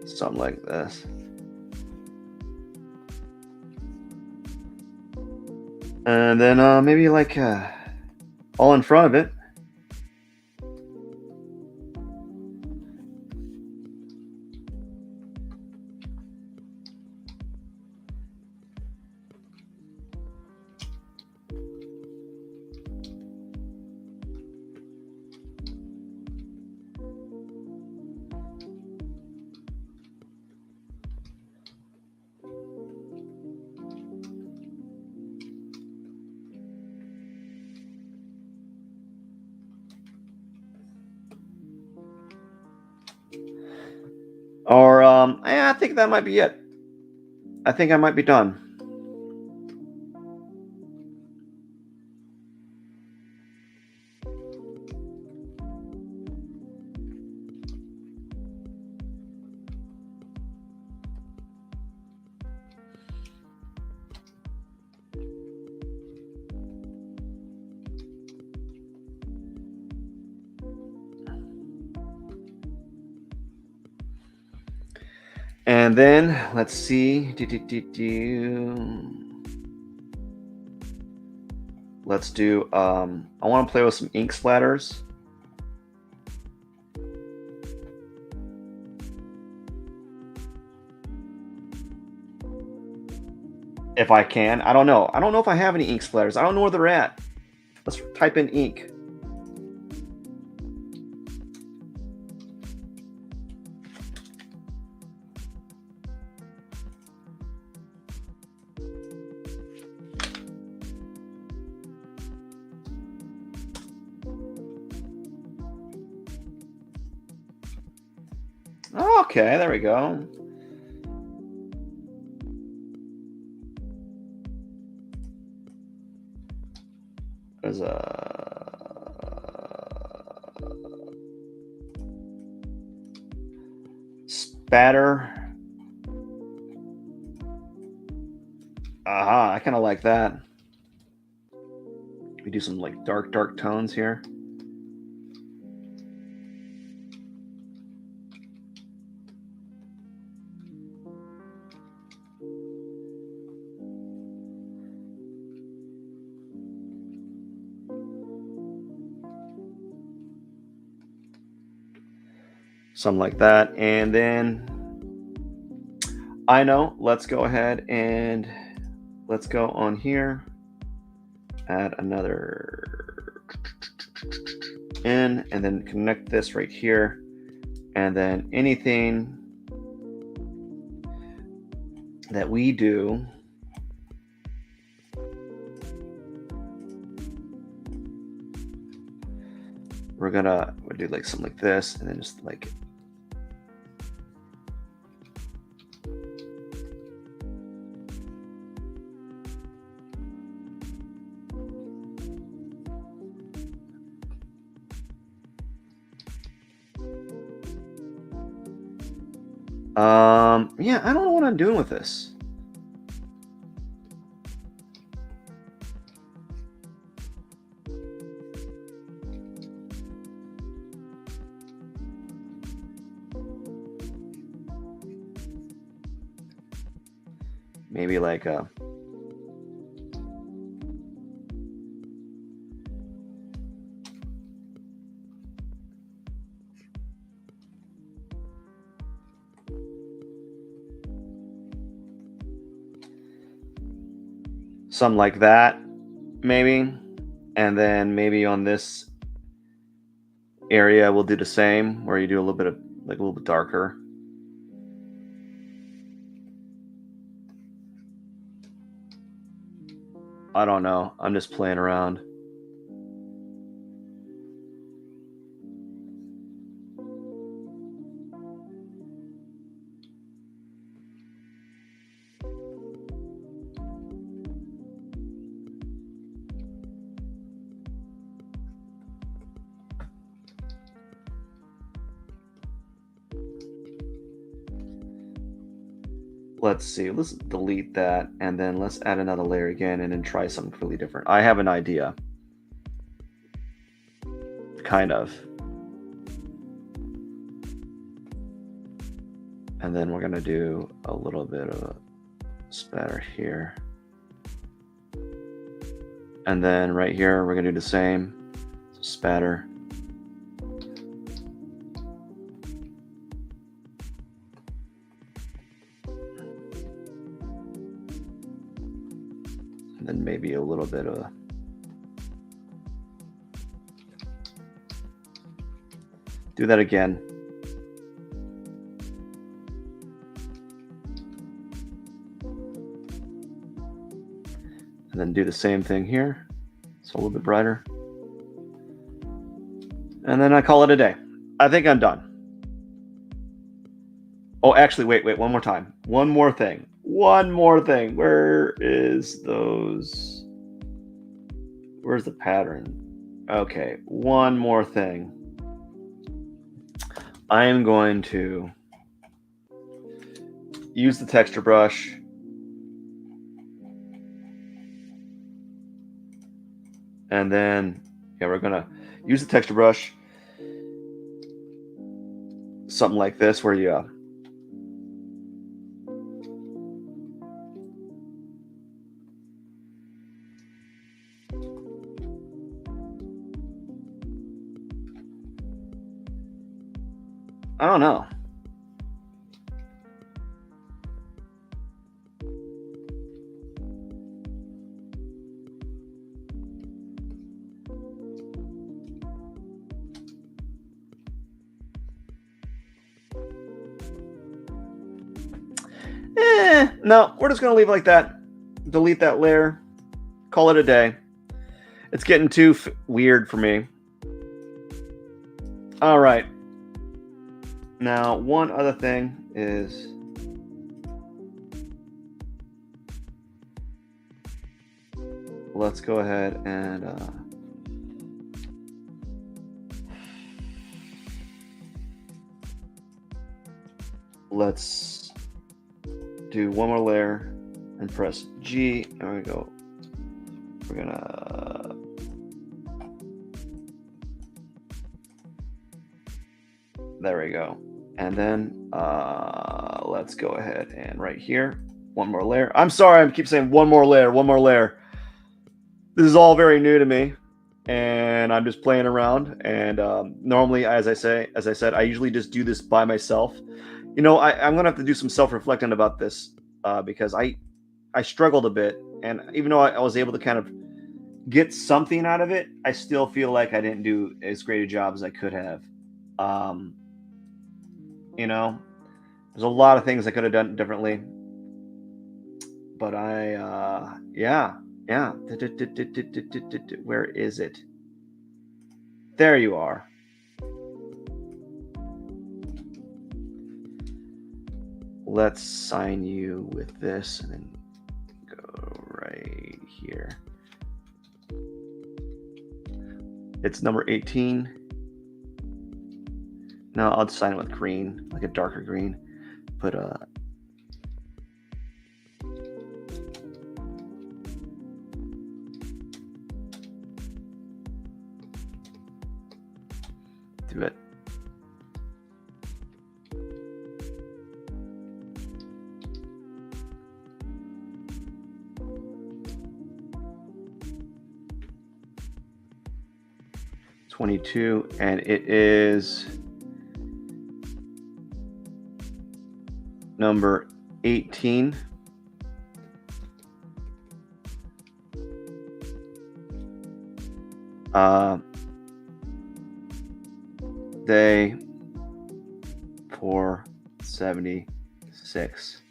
something like this. And then maybe like all in front of it. Or I think that might be it. I think I might be done. And then let's see. Let's do. I want to play with some ink splatters. If I can, I don't know. I don't know if I have any ink splatters. I don't know where they're at. Let's type in ink. Okay, there we go. There's a spatter. Aha, I kind of like that. We do some like dark tones here. Something like that. And then I know, let's go ahead and let's go on here, add another in, and then connect this right here. And then anything that we do, we'll do like something like this, and then just like yeah, I don't know what I'm doing with this. Maybe like a something like that, maybe. And then maybe on this area, we'll do the same, where you do a little bit of like a little bit darker. I don't know. I'm just playing around. Let's see. Let's delete that, and then let's add another layer again, and then try something completely different. I have an idea. Kind of. And then we're going to do a little bit of a spatter here. And then right here, we're going to do the same. So spatter. And then maybe a little bit of do that again. And then do the same thing here. So a little bit brighter. And then I call it a day. I think I'm done. Oh, actually, wait, one more time. One more thing. Where is those? Where's the pattern? Okay, one more thing. I am going to use the texture brush. And then, yeah, we're going to use the texture brush. Something like this, where you I don't know. No, we're just going to leave it like that. Delete that layer. Call it a day. It's getting too weird for me. All right. Now, one other thing is... let's go ahead and... let's do one more layer and press G, and we're gonna go. We're gonna there we go, and then let's go ahead and right here, one more layer. I'm sorry, I keep saying one more layer, one more layer. This is all very new to me, and I'm just playing around. And normally, as I said, I usually just do this by myself. You know, I'm going to have to do some self-reflecting about this because I struggled a bit. And even though I was able to kind of get something out of it, I still feel like I didn't do as great a job as I could have. You know, there's a lot of things I could have done differently. But yeah. Where is it? There you are. Let's sign you with this and then go right here. It's number 18. No, I'll just sign it with green, like a darker green. Put do it. $22, and it is number 18. Day 476.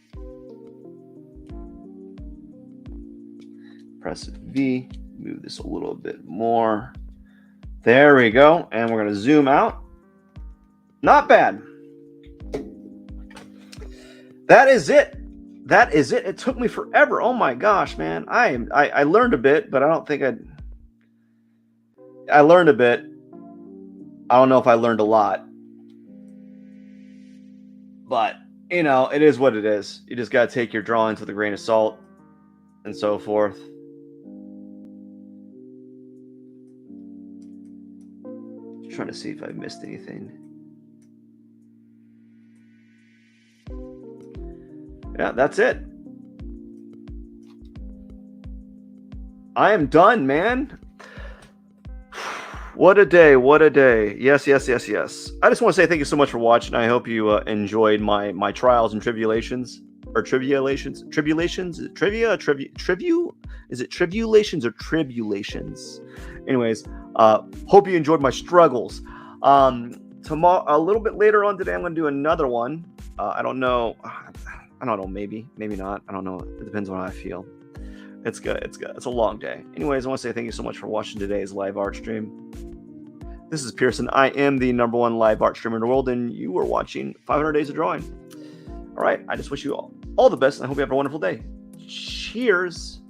Press V, move this a little bit more. There we go. And we're going to zoom out. Not bad. That is it. That is it. It took me forever. Oh my gosh, man. I learned a bit, but I don't think I learned a bit. I don't know if I learned a lot. But, you know, it is what it is. You just got to take your drawings with a grain of salt and so forth. Just trying to see if I missed anything. Yeah, that's it. I am done, man. What a day. What a day. Yes. I just want to say thank you so much for watching. I hope you enjoyed my trials and tribulations. Or tribulations? Tribulations? Trivia? Is it tribulations or tribulations? Anyways, hope you enjoyed my struggles. Tomorrow, a little bit later on today, I'm going to do another one. I don't know. Maybe not. I don't know. It depends on how I feel. It's good. It's a long day. Anyways, I want to say thank you so much for watching today's live art stream. This is Pierson. I am the #1 live art streamer in the world, and you are watching 500 Days of Drawing. All right. I just wish you all the best, and I hope you have a wonderful day. Cheers.